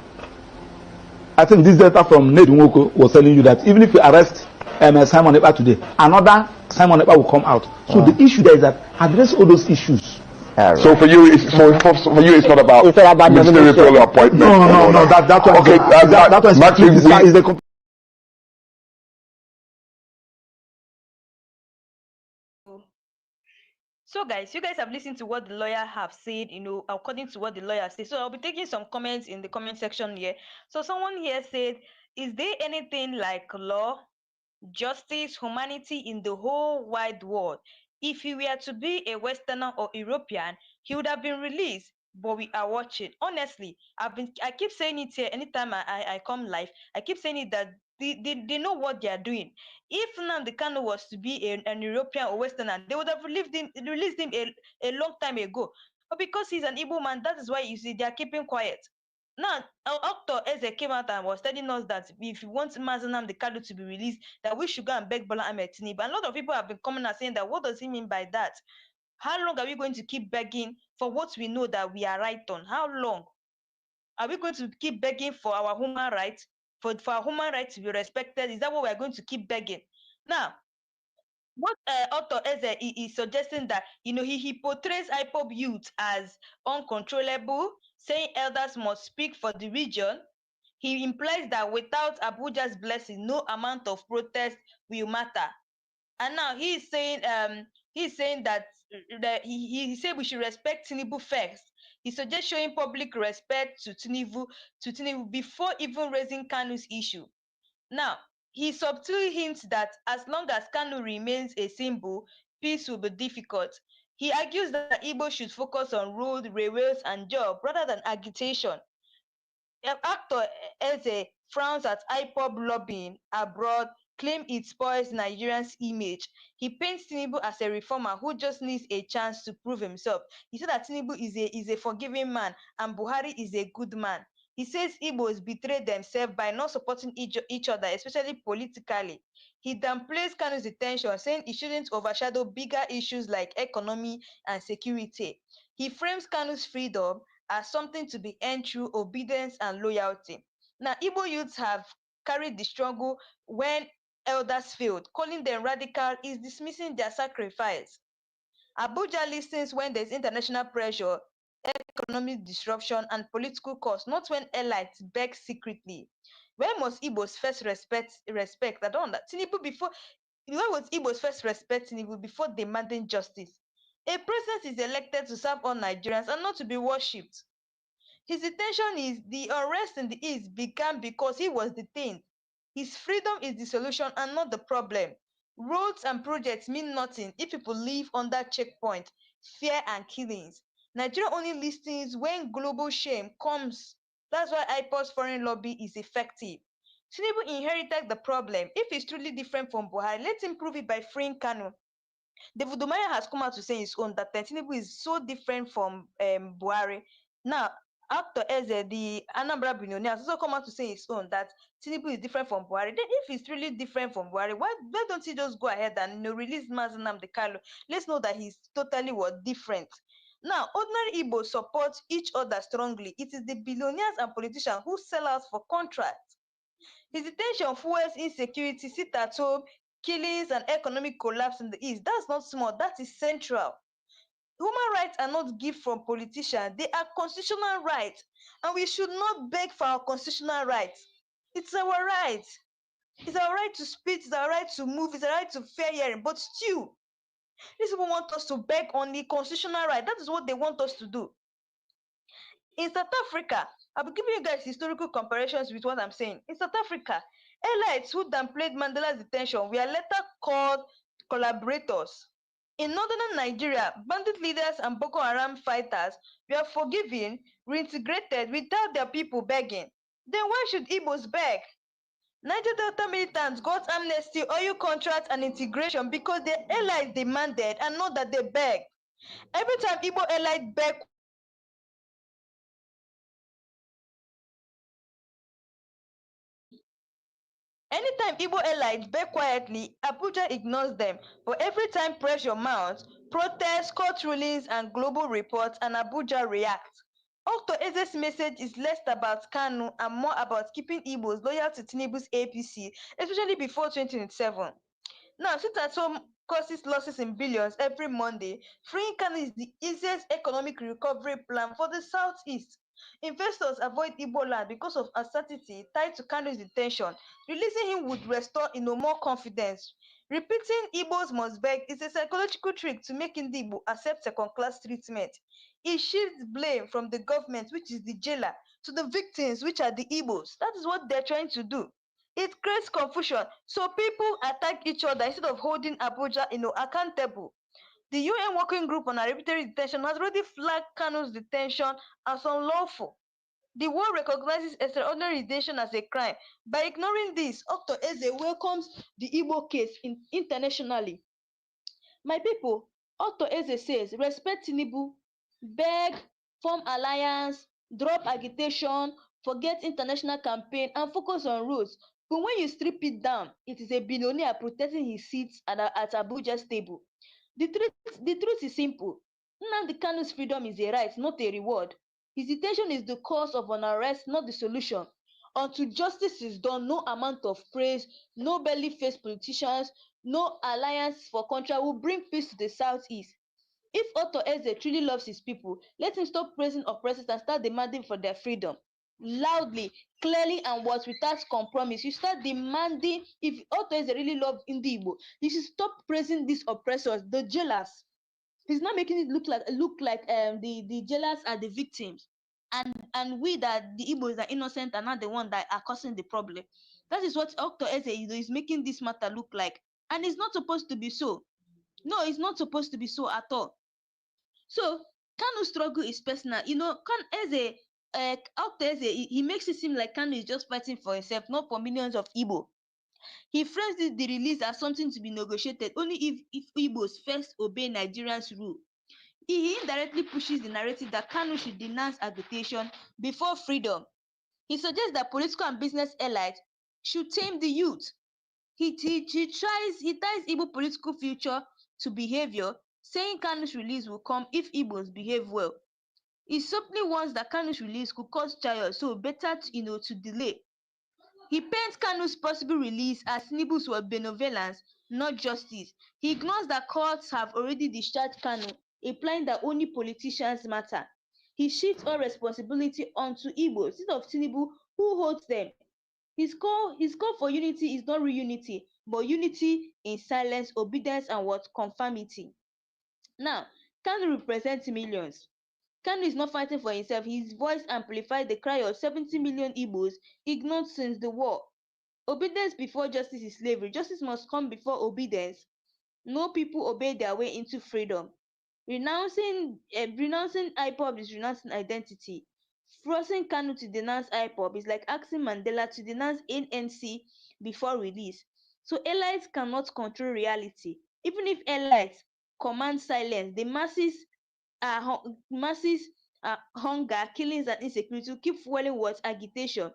[SPEAKER 3] I think this data from Ned Nwoko was telling you that even if you arrest Simon Ekpa today, another Simon Ekpa will come out. So the issue there is that address all those issues.
[SPEAKER 5] Right. So for you, it's not about ministerial appointment.
[SPEAKER 3] No. That one. Okay, that one is the.
[SPEAKER 1] So guys, you guys have listened to what the lawyer have said, according to what the lawyer said. So I'll be taking some comments in the comment section here. So someone here said, is there anything like law, justice, humanity in the whole wide world? If he were to be a Westerner or European, he would have been released. But we are watching. Honestly, I keep saying it here anytime I come live. I keep saying it that they know what they are doing. If Nnamdi Kanu was to be an European or Westerner, they would have released him a long time ago. But because he's an Igbo man, that is why you see they are keeping quiet. Now, Dr. Eze came out and was telling us that if you want Nnamdi Kanu to be released, that we should go and beg Bola Ahmed Tinubu. And a lot of people have been coming and saying that, what does he mean by that? How long are we going to keep begging for what we know that we are right on? How long are we going to keep begging for our human rights, for our human rights to be respected? Is that what we are going to keep begging? Now, what Otto Eze is suggesting that, he portrays IPOB youth as uncontrollable, saying elders must speak for the region. He implies that without Abuja's blessing, no amount of protest will matter. And now he's saying that he said we should respect Tinubu first. He suggests showing public respect to Tinubu before even raising Kanu's issue. Now, he subtly hints that as long as Kanu remains a symbol, peace will be difficult. He argues that Igbo should focus on road, railways, and job rather than agitation. Actor Eze frowns at IPOB lobbying abroad, claim it spoils Nigerians' image. He paints Tinubu as a reformer who just needs a chance to prove himself. He said that Tinubu is a forgiving man and Buhari is a good man. He says Igbos betrayed themselves by not supporting each other, especially politically. He downplays Kanu's detention, saying it shouldn't overshadow bigger issues like economy and security. He frames Kanu's freedom as something to be earned through obedience and loyalty. Now, Igbo youths have carried the struggle when elders failed. Calling them radical is dismissing their sacrifice. Abuja listens when there's international pressure, economic disruption, and political cost, not when elites beg secretly. Where must Igbos first respect? I don't know. Tinubu before. Where was Igbos first respect Tinubu before demanding justice? A president is elected to serve all Nigerians and not to be worshipped. His detention is the unrest in the East began because he was detained. His freedom is the solution and not the problem. Roads and projects mean nothing if people live under checkpoint, fear and killings. Nigeria only listens when global shame comes. That's why IPO's foreign lobby is effective. Tinubu inherited the problem. If he's truly different from Buhari, let him prove it by freeing Kanu. David Umaya has come out to say his own that Tinubu is so different from Buhari. Now, after Eze, the Anambra billionaire, has also come out to say his own that Tinubu is different from Buhari. Then, if he's really different from Buhari, why don't he just go ahead and release Mazen Nnamdi Kanu? Let's know that he's totally different. Now, ordinary Igbo support each other strongly. It is the billionaires and politicians who sell out for contracts. His detention fuels insecurity, sit at home, killings, and economic collapse in the East. That's not small, that is central. Human rights are not gifts from politicians, they are constitutional rights. And we should not beg for our constitutional rights. It's our right. It's our right to speak, it's our right to move, it's our right to fair hearing. But still, these people want us to beg on the constitutional right. That is what they want us to do. In South Africa, I'll be giving you guys historical comparisons with what I'm saying. In South Africa, elites who downplayed Mandela's detention were later called collaborators. In northern Nigeria, bandit leaders and Boko Haram fighters were forgiven, reintegrated without their people begging. Then why should Igbos beg? Niger Delta militants got amnesty, oil contracts, and integration because the elites demanded and not that they begged. Every time Igbo elites beg, anytime Igbo elites beg quietly, Abuja ignores them. But every time pressure mounts, protests, court rulings, and global reports, and Abuja reacts. Dr. Eze's message is less about Kanu and more about keeping Igbos loyal to Tinubu's APC, especially before 2027. Now, sit at home causes losses in billions every Monday. Freeing Kanu is the easiest economic recovery plan for the Southeast. Investors avoid Igbo land because of uncertainty tied to Kanu's detention. Releasing him would restore more confidence. Repeating Igbos must beg is a psychological trick to make Igbo accept second-class treatment. It shifts blame from the government, which is the jailer, to the victims, which are the Igbos. That is what they're trying to do. It creates confusion, so people attack each other instead of holding Abuja accountable. The UN Working Group on Arbitrary Detention has already flagged Kanu's detention as unlawful. The world recognizes extraordinary detention as a crime. By ignoring this, Dr. Eze welcomes the Igbo case internationally. My people, Dr. Eze says, respect Tinubu, beg, form alliance, drop agitation, forget international campaign, and focus on rules. But when you strip it down, it is a billionaire protecting his seats at Abuja's table. The truth is simple. Nnamdi Kanu's freedom is a right, not a reward. His detention is the cause of an arrest, not the solution. Until justice is done, no amount of praise, no belly-faced politicians, no alliance for Contra will bring peace to the Southeast. If Otto Eze truly loves his people, let him stop praising oppressors and start demanding for their freedom. Loudly, clearly, and without compromise. You start demanding, if Otto Eze really loves Igbo, you should stop praising these oppressors, the jailers. He's not making it look like the jailers are the victims, and we that the Igbos are innocent and not the one that are causing the problem. That is what Dr. Eze is making this matter look like, and it's not supposed to be so. No, it's not supposed to be so at all. So Kanu's struggle is personal. Dr. Eze, he makes it seem like Kanu is just fighting for himself, not for millions of Igbo. He frames the release as something to be negotiated only if Igbos first obey Nigerians' rule. He indirectly pushes the narrative that Kanu should denounce agitation before freedom. He suggests that political and business elites should tame the youth. He ties Igbo political future to behavior, saying Kanu's release will come if Igbos behave well. He simply wants that Kanu's release could cause chaos, so better to delay. He paints Kanu's possible release as Tinubu's benevolence, not justice. He ignores that courts have already discharged Kanu, implying that only politicians matter. He shifts all responsibility onto Igbo instead of Tinubu, who holds them. His call for unity is not real unity, but unity in silence, obedience, and conformity. Now, Kanu represents millions. Kanu is not fighting for himself. His voice amplified the cry of 70 million Igbos ignored since the war. Obedience before justice is slavery. Justice must come before obedience. No people obey their way into freedom. Renouncing IPOB is renouncing identity. Forcing Kanu to denounce IPOB is like asking Mandela to denounce NNC before release. So elites cannot control reality. Even if elites command silence, the masses hunger, killings, and insecurity will keep fueling what agitation.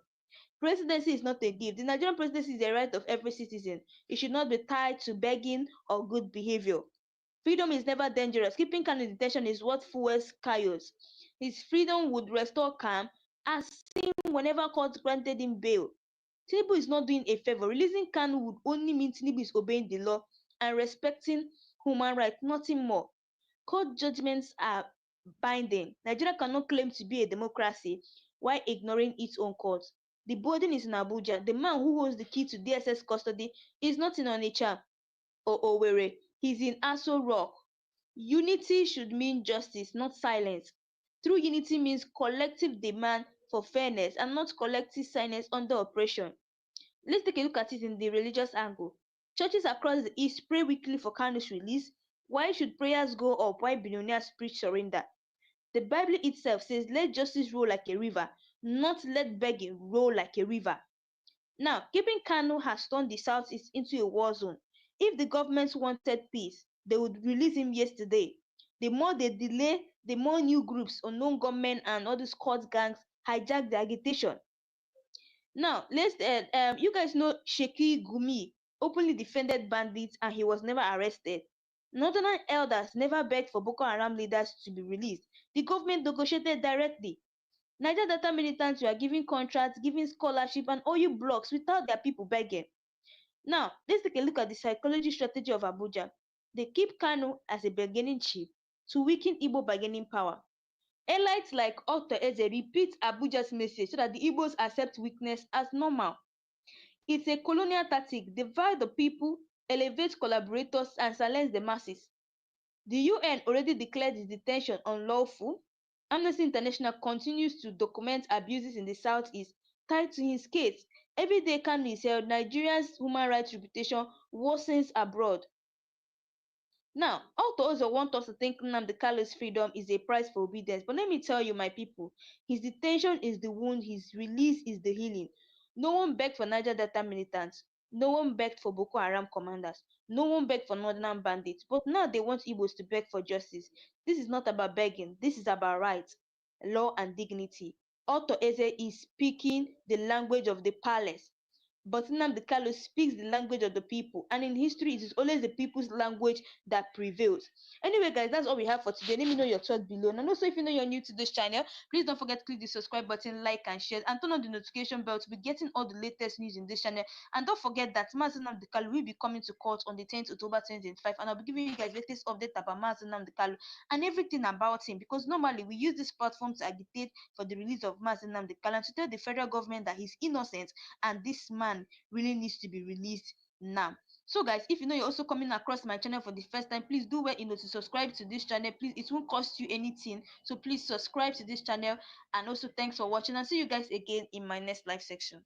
[SPEAKER 1] Presidency is not a gift. The Nigerian presidency is a right of every citizen. It should not be tied to begging or good behavior. Freedom is never dangerous. Keeping Kanu in detention is what fuels chaos. His freedom would restore calm, as seen whenever court granted him bail. Tinubu is not doing a favor. Releasing Kanu would only mean Tinubu is obeying the law and respecting human rights, nothing more. Court judgments are binding. Nigeria cannot claim to be a democracy while ignoring its own courts. The burden is in Abuja. The man who holds the key to DSS custody is not in Onitsha or Owerri. He's in Aso Rock. Unity should mean justice, not silence. True unity means collective demand for fairness and not collective silence under oppression. Let's take a look at it in the religious angle. Churches across the East pray weekly for Kanu's release. Why should prayers go up while billionaires preach surrender? The Bible itself says, let justice roll like a river, not let begging roll like a river. Now, keeping Kanu has turned the Southeast into a war zone. If the government wanted peace, they would release him yesterday. The more they delay, the more new groups, unknown gunmen, and other squad gangs hijack the agitation. Now, you guys know Sheki Gumi openly defended bandits and he was never arrested. Northern elders never begged for Boko Haram leaders to be released. The government negotiated directly. Niger Delta militants were giving contracts, giving scholarship and oil blocks without their people begging. Now, let's take a look at the psychology strategy of Abuja. They keep Kanu as a bargaining chip to weaken Igbo bargaining power. Elites like Otto Eze repeat Abuja's message so that the Igbos accept weakness as normal. It's a colonial tactic: divide the people, elevate collaborators, and silence the masses. The UN already declared his detention unlawful. Amnesty International continues to document abuses in the southeast tied to his case. Every day Kanu is held, Nigeria's human rights reputation worsens abroad. Now, Auto also want us to think Nnamdi Kalu's freedom is a price for obedience. But let me tell you, my people, his detention is the wound, his release is the healing. No one begged for Niger Delta militants. No one begged for Boko Haram commanders. No one begged for northern bandits. But now they want Igbos to beg for justice. This is not about begging. This is about rights, law, and dignity. Auto Eze is speaking the language of the palace. But Nnamdi Kanu speaks the language of the people, and in history, it is always the people's language that prevails. Anyway, guys, that's all we have for today. Let me know your thoughts below. And also, if you know you're new to this channel, please don't forget to click the subscribe button, like and share, and turn on the notification bell to be getting all the latest news in this channel. And don't forget that Mazi Nnamdi Kanu will be coming to court on the 10th October 2025, and I'll be giving you guys latest update about Mazi Nnamdi Kanu and everything about him, because normally we use this platform to agitate for the release of Mazi Nnamdi Kanu and to tell the federal government that he's innocent and this man really needs to be released now. So guys, if you know you're also coming across my channel for the first time, please do well to subscribe to this channel. Please, it won't cost you anything, so please subscribe to this channel. And also thanks for watching, and see you guys again in my next live section.